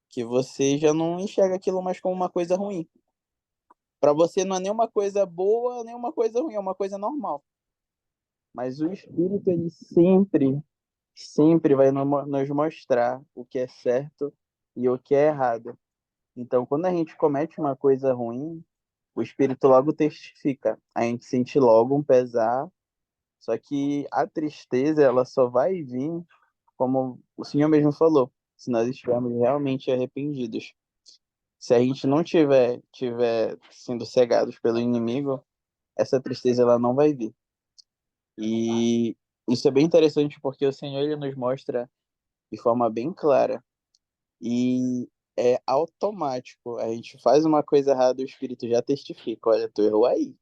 que você já não enxerga aquilo mais como uma coisa ruim. Para você não é nem uma coisa boa, nem uma coisa ruim, é uma coisa normal. Mas o Espírito, ele sempre vai nos mostrar o que é certo e o que é errado. Então, quando a gente comete uma coisa ruim, o Espírito logo testifica. A gente sente logo um pesar, só que a tristeza, ela só vai vir, como o Senhor mesmo falou, se nós estivermos realmente arrependidos. Se a gente não tiver sendo cegados pelo inimigo, essa tristeza ela não vai vir. E isso é bem interessante porque o Senhor ele nos mostra de forma bem clara e é automático. A gente faz uma coisa errada, o Espírito já testifica, olha, tu errou aí.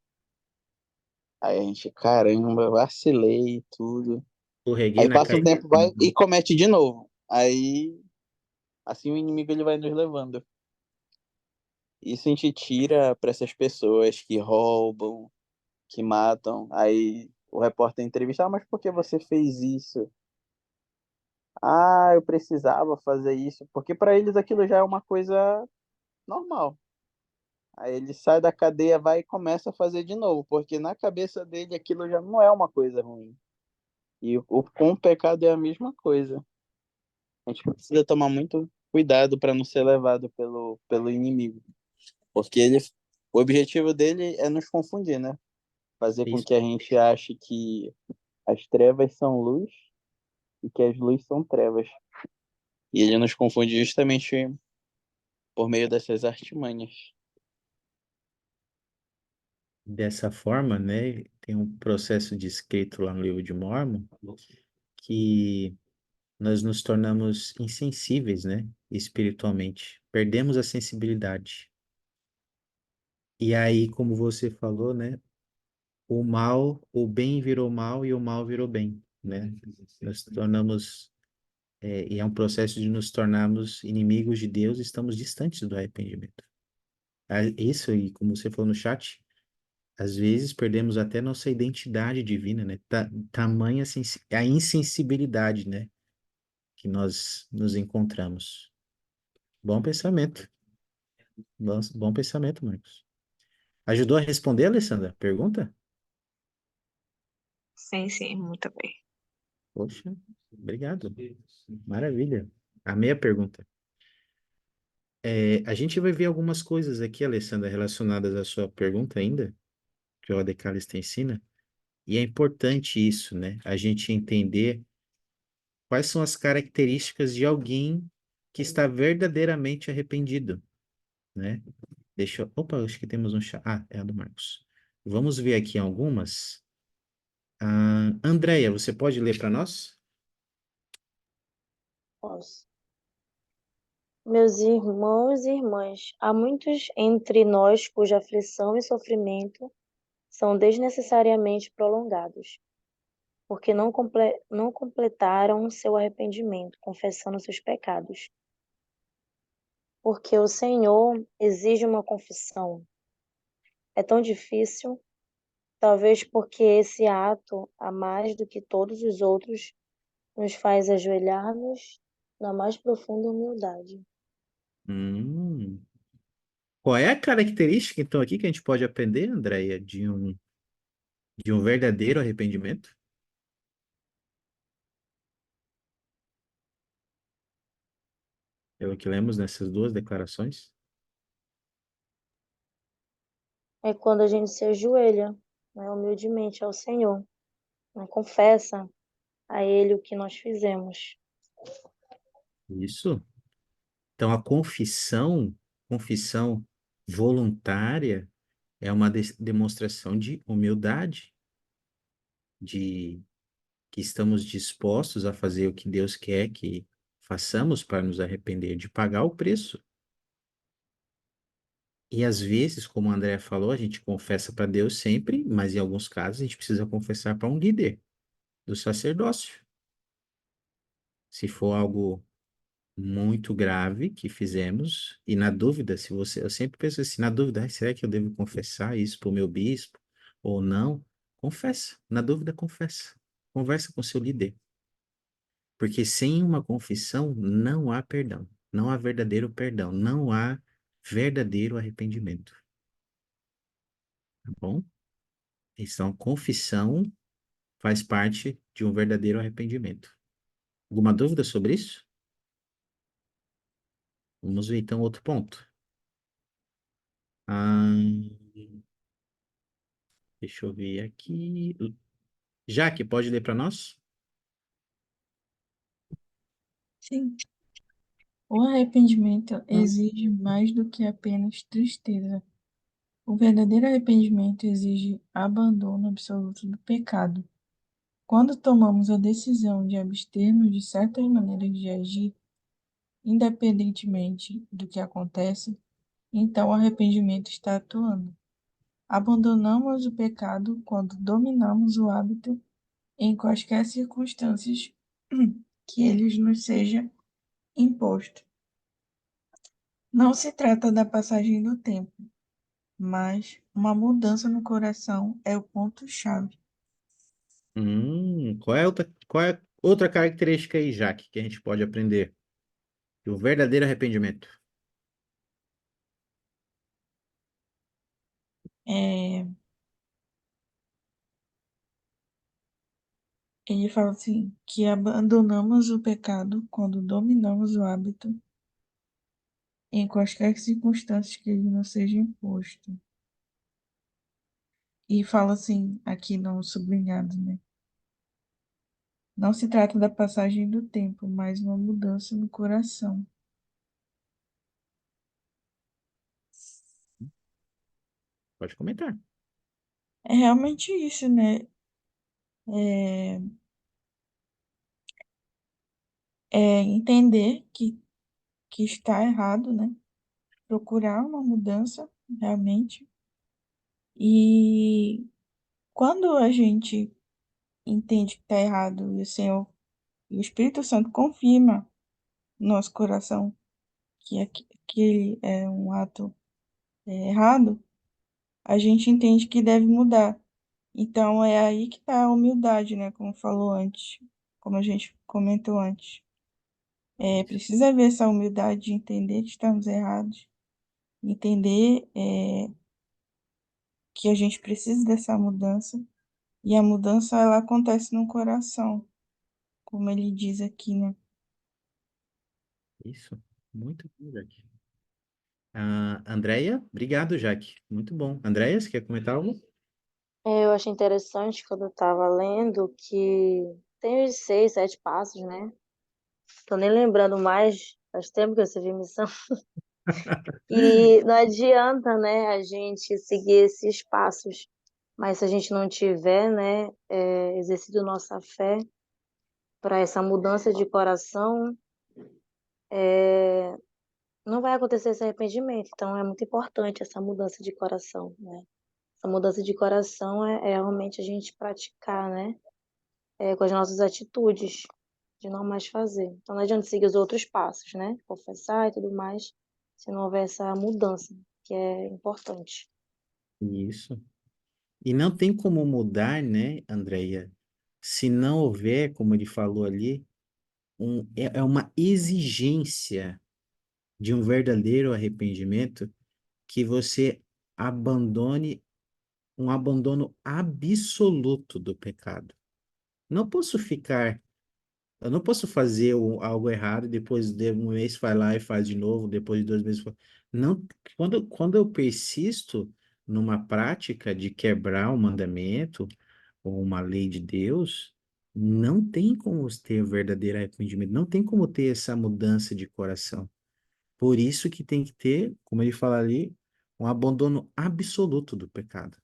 Aí a gente, caramba, vacilei e tudo. Escorreguei Aí na passa um caída. tempo, vai e comete de novo. Aí, assim o inimigo ele vai nos levando. Isso a gente tira para essas pessoas que roubam, que matam. Aí o repórter entrevista, mas por que você fez isso? Ah, eu precisava fazer isso, porque para eles aquilo já é uma coisa normal. Aí ele sai da cadeia, vai e começa a fazer de novo, porque na cabeça dele aquilo já não é uma coisa ruim. E com o pecado é a mesma coisa. A gente precisa tomar muito cuidado para não ser levado pelo inimigo, porque o objetivo dele é nos confundir, né? Fazer com Isso. que a gente ache que as trevas são luz e que as luzes são trevas. E ele nos confunde justamente por meio dessas artimanhas. Dessa forma, né, tem um processo descrito lá no livro de Mórmon que nós nos tornamos insensíveis, né, espiritualmente. Perdemos a sensibilidade. E aí, como você falou, né, o bem virou mal e o mal virou bem, né? Nós tornamos, e é um processo de nos tornarmos inimigos de Deus e estamos distantes do arrependimento. Isso, e como você falou no chat, às vezes perdemos até nossa identidade divina, né? Tamanha a insensibilidade, né? Que nós nos encontramos. Bom pensamento. Bom pensamento, Marcos. Ajudou a responder, Alessandra? Pergunta? Sim, sim, muito bem. Poxa, obrigado. Maravilha. Amei a pergunta. A gente vai ver algumas coisas aqui, Alessandra, relacionadas à sua pergunta ainda, que o Adecalista ensina, e é importante isso, né? A gente entender quais são as características de alguém que está verdadeiramente arrependido, né? Deixa eu... Opa, acho que temos um chat. Ah, é a do Marcos. Vamos ver aqui algumas. Andréia, você pode ler para nós? Posso. Meus irmãos e irmãs, há muitos entre nós cuja aflição e sofrimento são desnecessariamente prolongados, porque não completaram seu arrependimento, confessando seus pecados. Porque o Senhor exige uma confissão. É tão difícil, talvez porque esse ato, a mais do que todos os outros, nos faz ajoelhar-nos na mais profunda humildade. Hum. Qual é a característica, então, aqui que a gente pode aprender, Andréia, de um verdadeiro arrependimento? Pelo que lemos nessas duas declarações? É quando a gente se ajoelha, né, humildemente ao Senhor, né, confessa a Ele o que nós fizemos. Isso. Então, a confissão voluntária, é uma demonstração de humildade, de que estamos dispostos a fazer o que Deus quer que façamos para nos arrepender, de pagar o preço. E às vezes, como a Andrea falou, a gente confessa para Deus sempre, mas em alguns casos a gente precisa confessar para um líder do sacerdócio. Se for algo muito grave que fizemos, e na dúvida, eu sempre penso assim, na dúvida, será que eu devo confessar isso para o meu bispo ou não? Confessa. Na dúvida, confessa. Conversa com seu líder. Porque sem uma confissão não há perdão. Não há verdadeiro perdão. Não há verdadeiro arrependimento. Tá bom? Então, confissão faz parte de um verdadeiro arrependimento. Alguma dúvida sobre isso? Vamos ver então outro ponto. Ah, deixa eu ver aqui. Jaque, pode ler para nós? Sim. O arrependimento exige mais do que apenas tristeza. O verdadeiro arrependimento exige abandono absoluto do pecado. Quando tomamos a decisão de abster-nos de certas maneiras de agir, independentemente do que acontece, então o arrependimento está atuando. Abandonamos o pecado quando dominamos o hábito em quaisquer circunstâncias que ele nos seja imposto. Não se trata da passagem do tempo, mas uma mudança no coração é o ponto-chave. Qual é outra característica aí, Jaque, que a gente pode aprender? Do verdadeiro arrependimento. É, ele fala assim, que abandonamos o pecado quando dominamos o hábito em quaisquer circunstâncias que ele não seja imposto. E fala assim, aqui no sublinhado, né? Não se trata da passagem do tempo, mas uma mudança no coração. Pode comentar. É realmente isso, né? É, é entender que está errado, né? Procurar uma mudança, realmente. E quando a gente entende que está errado e o Senhor e o Espírito Santo confirma no nosso coração que é um ato errado, a gente entende que deve mudar. Então é aí que está a humildade, né? Como falou antes, como a gente comentou antes. Precisa haver essa humildade de entender que estamos errados, entender que a gente precisa dessa mudança, e a mudança ela acontece no coração, como ele diz aqui, né? Isso. Muito bom, Jaque. Ah, Andréia, obrigado, Jaque. Muito bom. Andréia, você quer comentar algo? Eu achei interessante quando eu estava lendo que tem os 6, 7 passos, né? Tô nem lembrando mais, faz tempo que eu servi missão. E não adianta, né, a gente seguir esses passos, mas se a gente não tiver, né, exercido nossa fé para essa mudança de coração, não vai acontecer esse arrependimento. Então é muito importante essa mudança de coração, né? Essa mudança de coração é realmente a gente praticar, né, com as nossas atitudes, de não mais fazer. Então não adianta seguir os outros passos, né? Confessar e tudo mais, se não houver essa mudança, que é importante. Isso. E não tem como mudar, né, Andréia, se não houver, como ele falou ali, é uma exigência de um verdadeiro arrependimento que você abandone um abandono absoluto do pecado. Não posso ficar, eu não posso fazer algo errado e depois de um mês vai lá e faz de novo, depois de 2 meses. Não, quando eu persisto numa prática de quebrar um mandamento ou uma lei de Deus, não tem como ter verdadeiro arrependimento, não tem como ter essa mudança de coração. Por isso que tem que ter, como ele fala ali, um abandono absoluto do pecado.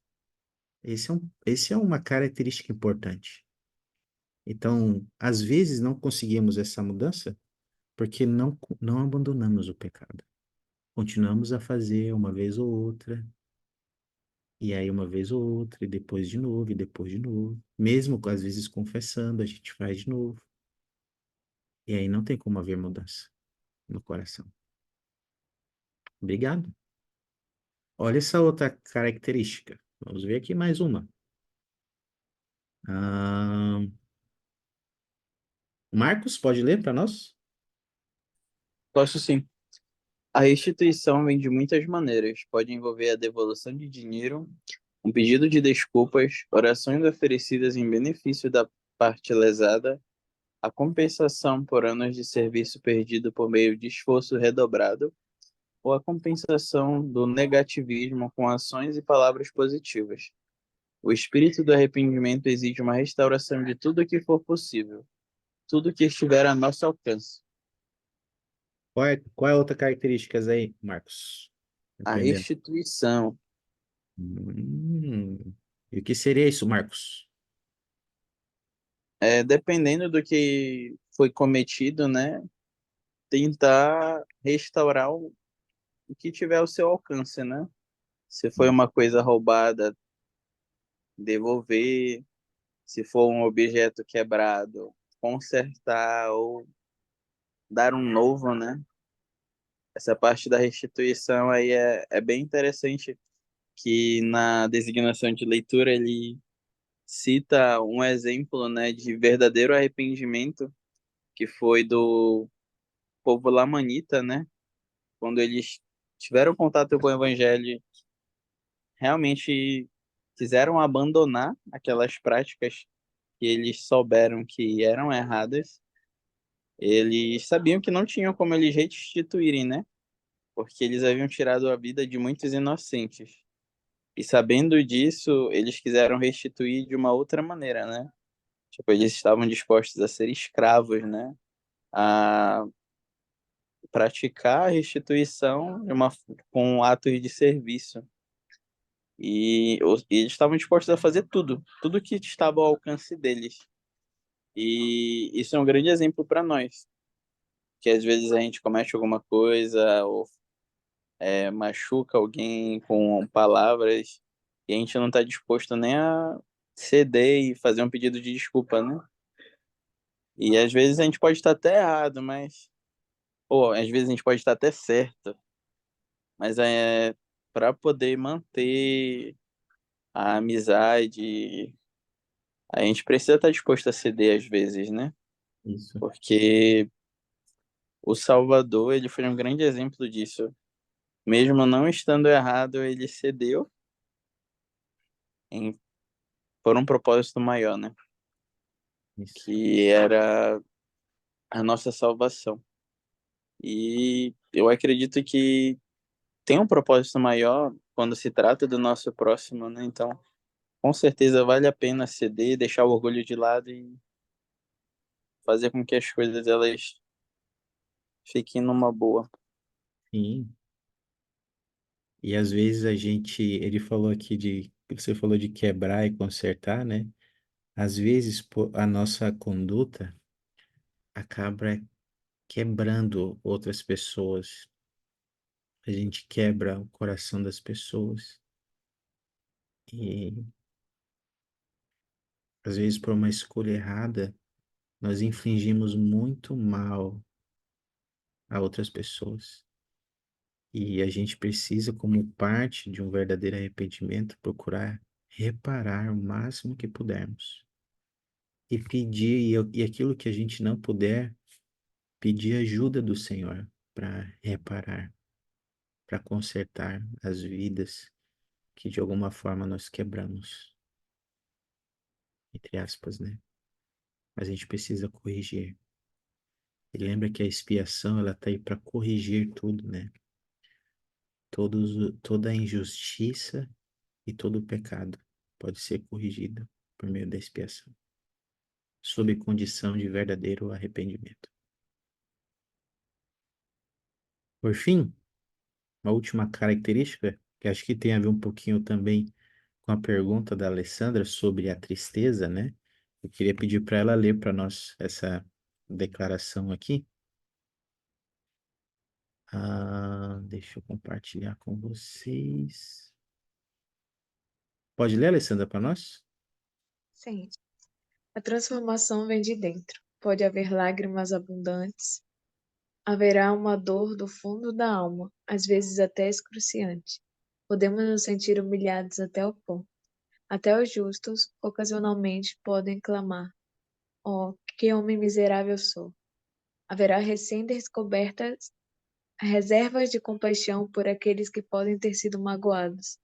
Esse é uma característica importante. Então, às vezes não conseguimos essa mudança porque não abandonamos o pecado. Continuamos a fazer uma vez ou outra, e aí uma vez ou outra, e depois de novo, e depois de novo. Mesmo às vezes confessando, a gente faz de novo. E aí não tem como haver mudança no coração. Obrigado. Olha essa outra característica. Vamos ver aqui mais uma. Ah, Marcos, pode ler para nós? Posso sim. A restituição vem de muitas maneiras. Pode envolver a devolução de dinheiro, um pedido de desculpas, orações oferecidas em benefício da parte lesada, a compensação por anos de serviço perdido por meio de esforço redobrado, ou a compensação do negativismo com ações e palavras positivas. O espírito do arrependimento exige uma restauração de tudo o que for possível, tudo que estiver a nosso alcance. Qual é a outra característica aí, Marcos? A Aprendendo. restituição, E o que seria isso, Marcos? dependendo do que foi cometido, né, tentar restaurar o que tiver ao seu alcance, né? Se foi uma coisa roubada, devolver. Se for um objeto quebrado, consertar ou dar um novo, né? Essa parte da restituição aí é bem interessante, que na designação de leitura ele cita um exemplo, né, de verdadeiro arrependimento, que foi do povo lamanita, né? Quando eles tiveram contato com o evangelho, realmente quiseram abandonar aquelas práticas que eles souberam que eram erradas. Eles sabiam que não tinham como eles restituírem, né? Porque eles haviam tirado a vida de muitos inocentes. E sabendo disso, eles quiseram restituir de uma outra maneira, né? Tipo, eles estavam dispostos a ser escravos, né? A praticar a restituição com atos de serviço. E eles estavam dispostos a fazer tudo, tudo que estava ao alcance deles. E isso é um grande exemplo para nós, que às vezes a gente comete alguma coisa ou machuca alguém com palavras e a gente não está disposto nem a ceder e fazer um pedido de desculpa, né? E às vezes a gente pode estar até errado, mas ou às vezes a gente pode estar até certo, mas para poder manter a amizade, a gente precisa estar disposto a ceder às vezes, né? Isso. Porque o Salvador, ele foi um grande exemplo disso. Mesmo não estando errado, ele cedeu em, por um propósito maior, né? Isso. Que era a nossa salvação. E eu acredito que tem um propósito maior quando se trata do nosso próximo, né? Então, com certeza vale a pena ceder, deixar o orgulho de lado e fazer com que as coisas elas fiquem numa boa. Sim. E às vezes ele falou aqui você falou de quebrar e consertar, né? Às vezes a nossa conduta acaba quebrando outras pessoas. A gente quebra o coração das pessoas e às vezes por uma escolha errada, nós infligimos muito mal a outras pessoas. E a gente precisa, como parte de um verdadeiro arrependimento, procurar reparar o máximo que pudermos. E pedir, e aquilo que a gente não puder, pedir ajuda do Senhor para reparar, para consertar as vidas que de alguma forma nós quebramos, entre aspas, né? Mas a gente precisa corrigir. E lembra que a expiação, ela tá aí para corrigir tudo, né? Toda a injustiça e todo o pecado pode ser corrigido por meio da expiação, sob condição de verdadeiro arrependimento. Por fim, uma última característica, que acho que tem a ver um pouquinho também com a pergunta da Alessandra sobre a tristeza, né? Eu queria pedir para ela ler para nós essa declaração aqui. Deixa eu compartilhar com vocês. Pode ler, Alessandra, para nós? Sim. A transformação vem de dentro. Pode haver lágrimas abundantes. Haverá uma dor do fundo da alma, às vezes até excruciante. Podemos nos sentir humilhados até o pó. Até os justos, ocasionalmente, podem clamar: Oh, que homem miserável sou! Haverá recém-descobertas reservas de compaixão por aqueles que podem ter sido magoados.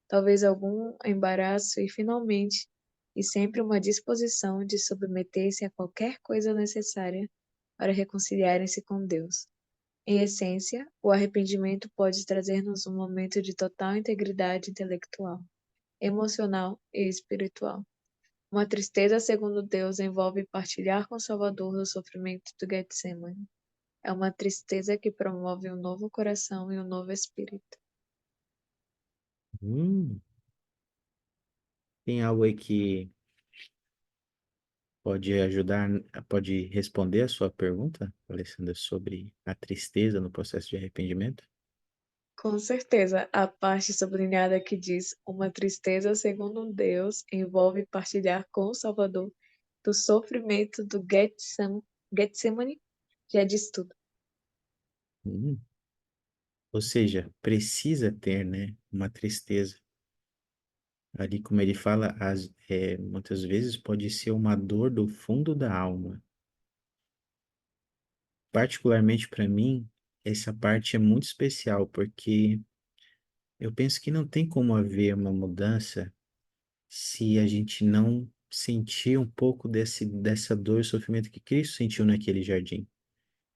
Talvez algum embaraço e, finalmente, e sempre uma disposição de submeter-se a qualquer coisa necessária para reconciliarem-se com Deus. Em essência, o arrependimento pode trazer-nos um momento de total integridade intelectual, emocional e espiritual. Uma tristeza, segundo Deus, envolve partilhar com o Salvador do sofrimento do Getsemane. É uma tristeza que promove um novo coração e um novo espírito. Hum, tem algo aí que pode ajudar, pode responder a sua pergunta, Alessandra, sobre a tristeza no processo de arrependimento? Com certeza, a parte sublinhada que diz uma tristeza, segundo Deus, envolve partilhar com o Salvador do sofrimento do Getsemane, já diz tudo. Hum. Ou seja, precisa ter, né, uma tristeza. Ali, como ele fala, muitas vezes pode ser uma dor do fundo da alma. Particularmente para mim, essa parte é muito especial, porque eu penso que não tem como haver uma mudança se a gente não sentir um pouco dessa dor e sofrimento que Cristo sentiu naquele jardim.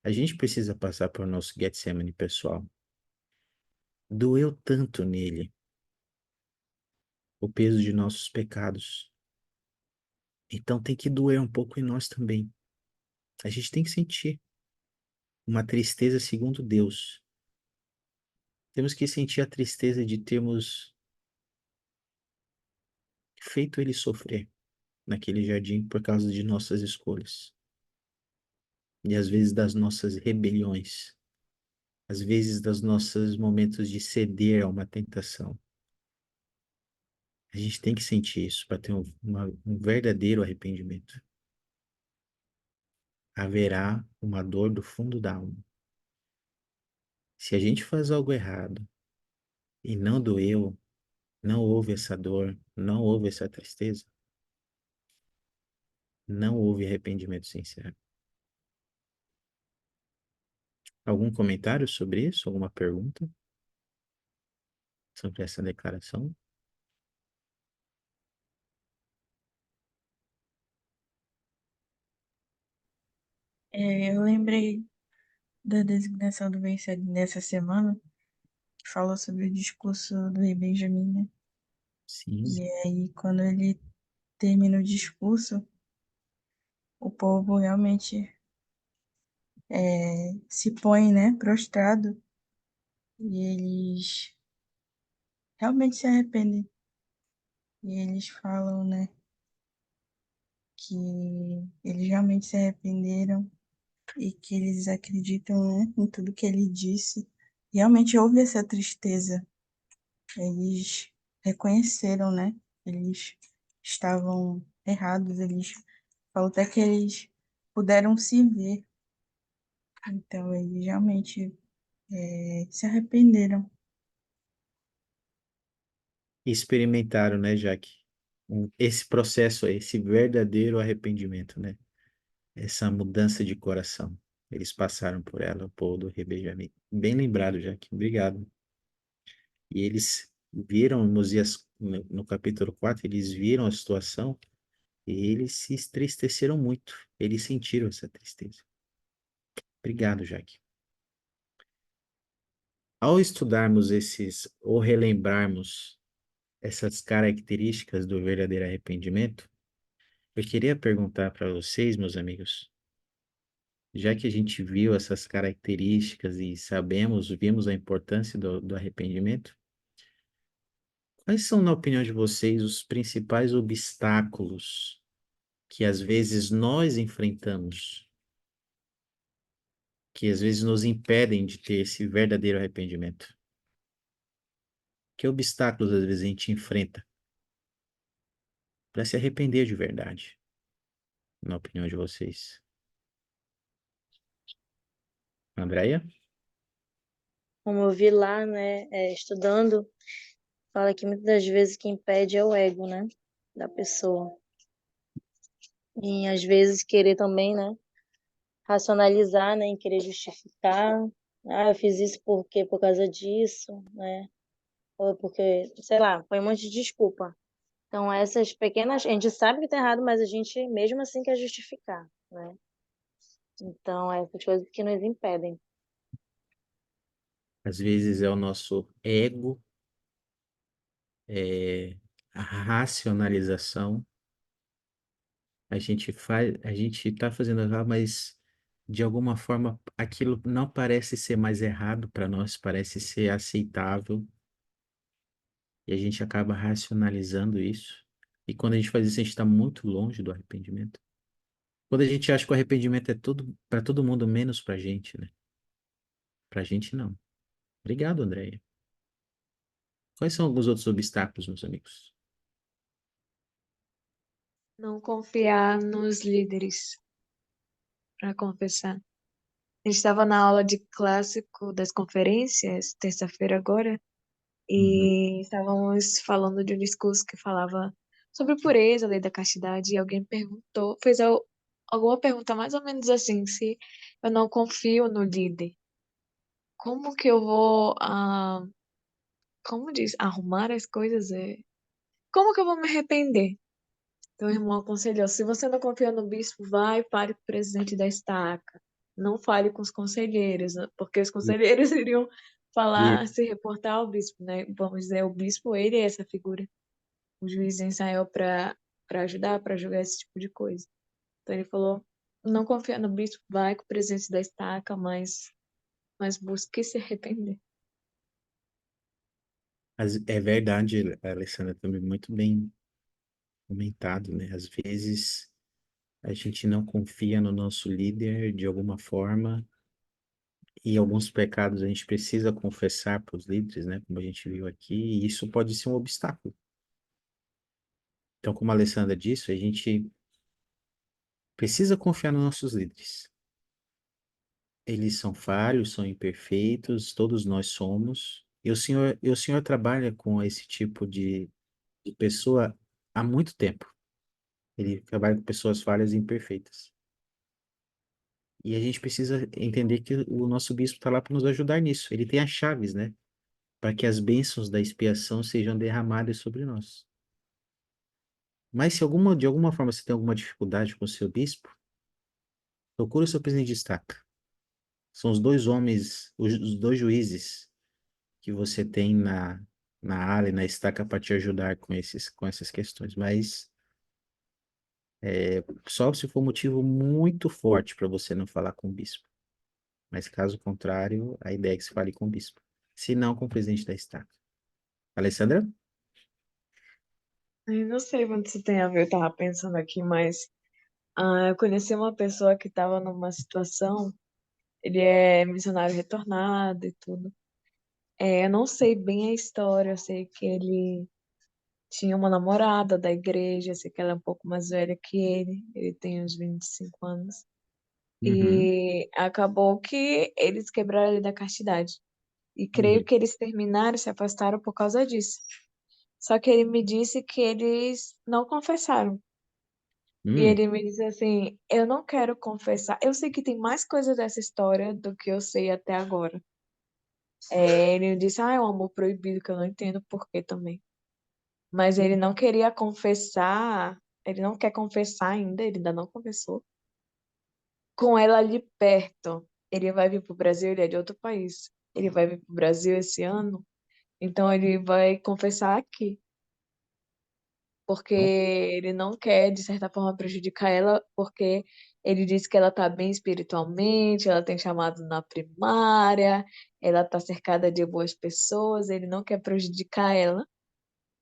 A gente precisa passar por nosso Getsemane pessoal. Doeu tanto nele o peso de nossos pecados. Então tem que doer um pouco em nós também. A gente tem que sentir uma tristeza segundo Deus. Temos que sentir a tristeza de termos feito ele sofrer naquele jardim por causa de nossas escolhas. E às vezes das nossas rebeliões. Às vezes dos nossos momentos de ceder a uma tentação. A gente tem que sentir isso para ter um verdadeiro arrependimento. Haverá uma dor do fundo da alma. Se a gente faz algo errado e não doeu, não houve essa dor, não houve essa tristeza, não houve arrependimento sincero. Algum comentário sobre isso? Alguma pergunta sobre essa declaração? Eu lembrei da designação do vencedor nessa semana, que falou sobre o discurso do rei Benjamin, né? Sim. E aí, quando ele termina o discurso, o povo realmente se põe, né, prostrado, e eles realmente se arrependem. E eles falam, né, que eles realmente se arrependeram e que eles acreditam, né, em tudo que ele disse. Realmente houve essa tristeza. Eles reconheceram, né? Eles estavam errados. Eles falam até que eles puderam se ver. Então, eles realmente se arrependeram. Experimentaram, né, Jaque? Esse processo, esse verdadeiro arrependimento, né? Essa mudança de coração. Eles passaram por ela, o povo do rei Benjamim. Bem lembrado, Jaque. Obrigado. E eles viram, no capítulo 4, eles viram a situação e eles se entristeceram muito. Eles sentiram essa tristeza. Obrigado, Jaque. Ao estudarmos ou relembrarmos essas características do verdadeiro arrependimento, eu queria perguntar para vocês, meus amigos, já que a gente viu essas características e vimos a importância do arrependimento, quais são, na opinião de vocês, os principais obstáculos que às vezes nós enfrentamos, que às vezes nos impedem de ter esse verdadeiro arrependimento? Que obstáculos às vezes a gente enfrenta para se arrepender de verdade, na opinião de vocês? Andréia? Como eu vi lá, né, estudando, fala que muitas das vezes quem impede é o ego, né? da pessoa. E às vezes querer também, né, racionalizar, né, em querer justificar. Ah, eu fiz isso porque por causa disso, né? Ou porque, sei lá, põe um monte de desculpa. Então essas pequenas, a gente sabe que tá errado, mas a gente mesmo assim quer justificar, né? Então essas coisas que nos impedem. Às vezes é o nosso ego, é a racionalização. A gente está fazendo errado, mas de alguma forma aquilo não parece ser mais errado para nós, parece ser aceitável, e a gente acaba racionalizando isso. E quando a gente faz isso, a gente está muito longe do arrependimento. Quando a gente acha que o arrependimento é tudo para todo mundo, menos para a gente, né? Para a gente não. Obrigado, Andréia. Quais são alguns outros obstáculos, meus amigos? Não confiar nos líderes para confessar. A gente estava na aula de clássico das conferências, terça-feira agora, Uhum. e estávamos falando de um discurso que falava sobre pureza, lei da castidade, e alguém perguntou, alguma pergunta mais ou menos assim, se eu não confio no líder, como que eu vou, como diz, arrumar as coisas? Como que eu vou me arrepender? Então, o irmão aconselhou: se você não confia no bispo, vai e fale com o presidente da estaca. Não fale com os conselheiros, né? Porque os conselheiros iriam E falar, se reportar ao bispo, né? Vamos dizer, o bispo, ele é essa figura, o juiz em Israel para ajudar, para julgar esse tipo de coisa. Então, ele falou: não confia no bispo, vai com o presidente da estaca, mas busque se arrepender. é verdade, Alessandra, também muito bem comentado, né? Às vezes a gente não confia no nosso líder de alguma forma, e alguns pecados a gente precisa confessar para os líderes, né? Como a gente viu aqui, e isso pode ser um obstáculo. Então, como a Alessandra disse, a gente precisa confiar nos nossos líderes. Eles são falhos, são imperfeitos, todos nós somos. E o senhor trabalha com esse tipo de pessoa há muito tempo. Ele trabalha com pessoas falhas e imperfeitas. E a gente precisa entender que o nosso bispo está lá para nos ajudar nisso. Ele tem as chaves, né? Para que as bênçãos da expiação sejam derramadas sobre nós. Mas se de alguma forma você tem alguma dificuldade com o seu bispo, procure o seu presidente de estaca. São os dois homens, os dois juízes que você tem na área e na estaca para te ajudar com essas questões. Mas só se for motivo muito forte para você não falar com o bispo. Mas caso contrário, a ideia é que se fale com o bispo. Se não, com o presidente da estaca. Alessandra? Eu não sei quanto isso tem a ver, eu tava pensando aqui, mas eu conheci uma pessoa que estava numa situação. Ele é missionário retornado e tudo. Eu não sei bem a história, eu sei que ele tinha uma namorada da igreja, eu sei que ela é um pouco mais velha que ele tem uns 25 anos. Uhum, E acabou que eles quebraram a lei da castidade. E creio uhum, que eles terminaram, se afastaram por causa disso. Só que ele me disse que eles não confessaram. E hum, ele me disse assim: eu não quero confessar. Eu sei que tem mais coisas dessa história do que eu sei até agora. Ele disse: é um amor proibido, que eu não entendo por quê também. Mas ele não queria confessar, ele não quer confessar ainda, ele ainda não confessou. Com ela ali perto, ele vai vir para o Brasil, ele é de outro país. Ele vai vir para o Brasil esse ano, então ele vai confessar aqui, porque ó, ele não quer, de certa forma, prejudicar ela, porque ele disse que ela está bem espiritualmente, ela tem chamado na primária, ela está cercada de boas pessoas, ele não quer prejudicar ela.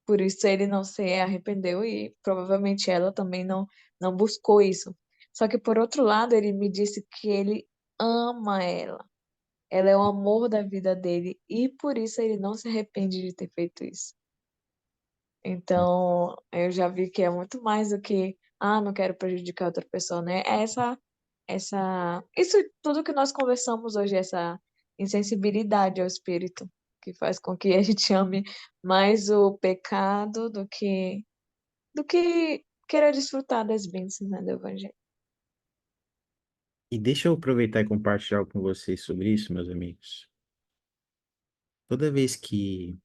Por isso ele não se arrependeu e provavelmente ela também não buscou isso. Só que por outro lado, ele me disse que ele ama ela. Ela é o amor da vida dele e por isso ele não se arrepende de ter feito isso. Então, eu já vi que é muito mais do que, não quero prejudicar outra pessoa, né? Isso tudo que nós conversamos hoje, essa insensibilidade ao espírito, que faz com que a gente ame mais o pecado do que querer desfrutar das bênçãos, né, do Evangelho. E deixa eu aproveitar e compartilhar com vocês sobre isso, meus amigos. Toda vez que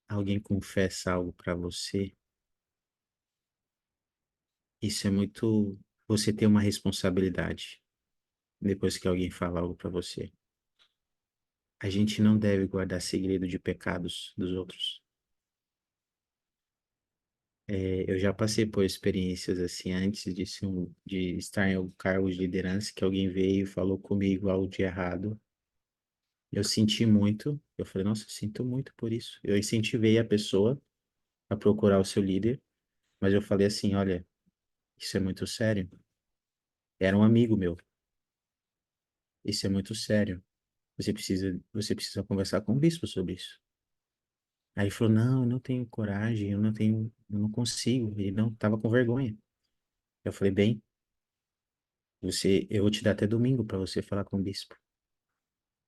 alguém confessa algo para você, isso é muito. Você tem uma responsabilidade depois que alguém fala algo para você. A gente não deve guardar segredo de pecados dos outros. Eu já passei por experiências assim antes de estar em algum cargo de liderança, que alguém veio e falou comigo algo de errado. Eu senti muito. Eu falei, nossa, eu sinto muito por isso. Eu incentivei a pessoa a procurar o seu líder, mas eu falei assim, olha, isso é muito sério. Era um amigo meu. Isso é muito sério. Você precisa conversar com o bispo sobre isso. Aí ele falou, não, eu não tenho coragem, eu não consigo. Ele não estava com vergonha. Eu falei, bem, eu vou te dar até domingo para você falar com o bispo.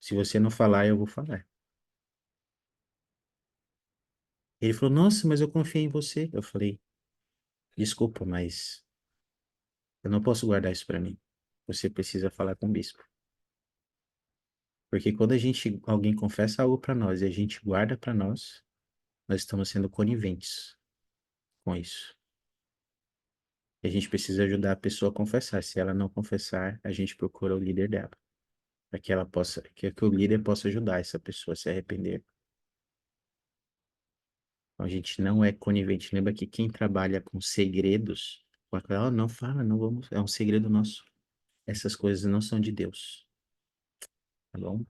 Se você não falar, eu vou falar. Ele falou, nossa, mas eu confiei em você. Eu falei, desculpa, mas eu não posso guardar isso para mim. Você precisa falar com o bispo. Porque quando alguém confessa algo para nós e a gente guarda para nós estamos sendo coniventes com isso. E a gente precisa ajudar a pessoa a confessar. Se ela não confessar, a gente procura o líder dela, para que ela possa, que o líder possa ajudar essa pessoa a se arrepender. Então, a gente não é conivente. Lembra que quem trabalha com segredos, não fala, não vamos, é um segredo nosso. Essas coisas não são de Deus, tá bom?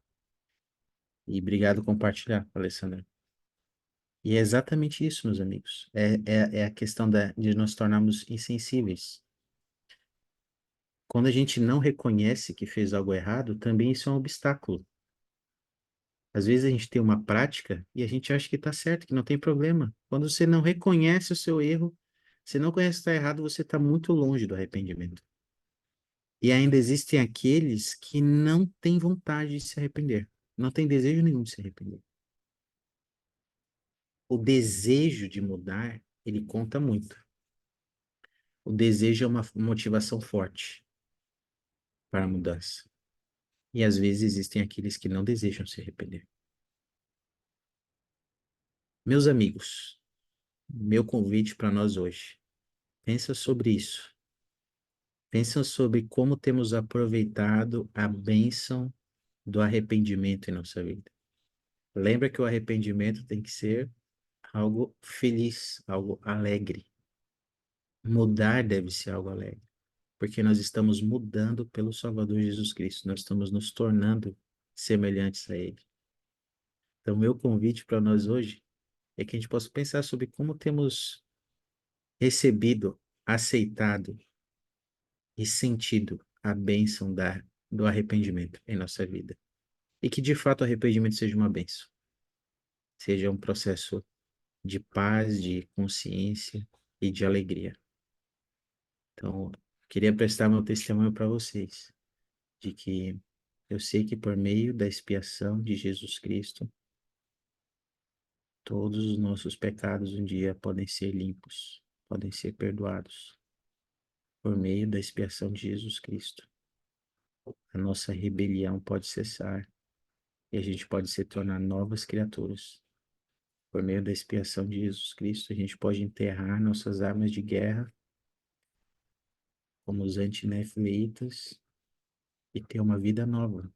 E obrigado por compartilhar, Alessandra. E é exatamente isso, meus amigos. É a questão de nos tornarmos insensíveis. Quando a gente não reconhece que fez algo errado, também isso é um obstáculo. Às vezes a gente tem uma prática e a gente acha que está certo, que não tem problema. Quando você não reconhece o seu erro, você não conhece que está errado, você está muito longe do arrependimento. E ainda existem aqueles que não têm vontade de se arrepender, não têm desejo nenhum de se arrepender. O desejo de mudar, ele conta muito. O desejo é uma motivação forte para a mudança. E às vezes existem aqueles que não desejam se arrepender. Meus amigos, meu convite para nós hoje. Pensa sobre isso. Pensa sobre como temos aproveitado a bênção do arrependimento em nossa vida. Lembra que o arrependimento tem que ser algo feliz, algo alegre. Mudar deve ser algo alegre, porque nós estamos mudando pelo Salvador Jesus Cristo, nós estamos nos tornando semelhantes a Ele. Então, meu convite para nós hoje é que a gente possa pensar sobre como temos recebido, aceitado e sentido a bênção do arrependimento em nossa vida. E que de fato o arrependimento seja uma bênção, seja um processo de paz, de consciência e de alegria. Então, queria prestar meu testemunho para vocês, de que eu sei que por meio da expiação de Jesus Cristo, todos os nossos pecados um dia podem ser limpos, podem ser perdoados. Por meio da expiação de Jesus Cristo, a nossa rebelião pode cessar e a gente pode se tornar novas criaturas. Por meio da expiação de Jesus Cristo, a gente pode enterrar nossas armas de guerra, como os antinefilitas, e ter uma vida nova.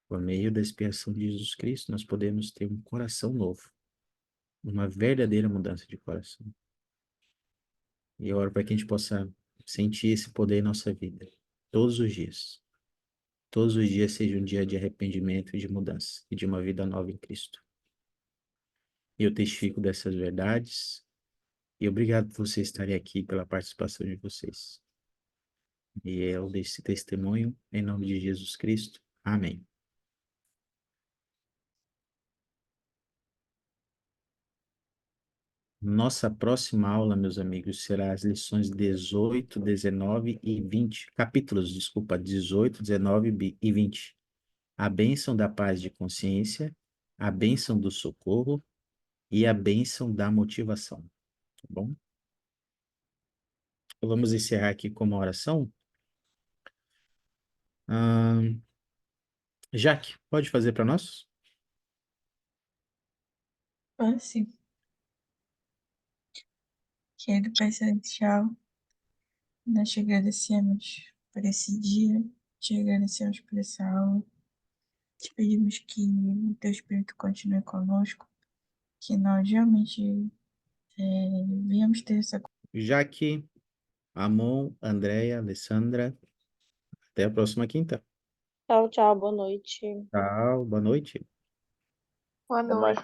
Por meio da expiação de Jesus Cristo, nós podemos ter um coração novo, uma verdadeira mudança de coração. E eu oro para que a gente possa sentir esse poder em nossa vida, todos os dias. Todos os dias seja um dia de arrependimento e de mudança, e de uma vida nova em Cristo. E eu testifico dessas verdades, e obrigado por vocês estarem aqui, pela participação de vocês. E eu deixo esse testemunho em nome de Jesus Cristo. Amém. Nossa próxima aula, meus amigos, será as lições 18, 19 e 20. Capítulos, desculpa, 18, 19 e 20. A bênção da paz de consciência, a bênção do socorro e a bênção da motivação. tá bom? Então, vamos encerrar aqui com uma oração. Ahn, Jaque, pode fazer para nós? Assim, querido Pai Celestial, nós te agradecemos por esse dia, te agradecemos por essa aula, te pedimos que o teu Espírito continue conosco, que nós realmente venhamos ter essa. Jaque, Amon, Andréia, Alessandra. Até a próxima quinta. Tchau, tchau, boa noite. Tchau, boa noite. Boa Até mais noite.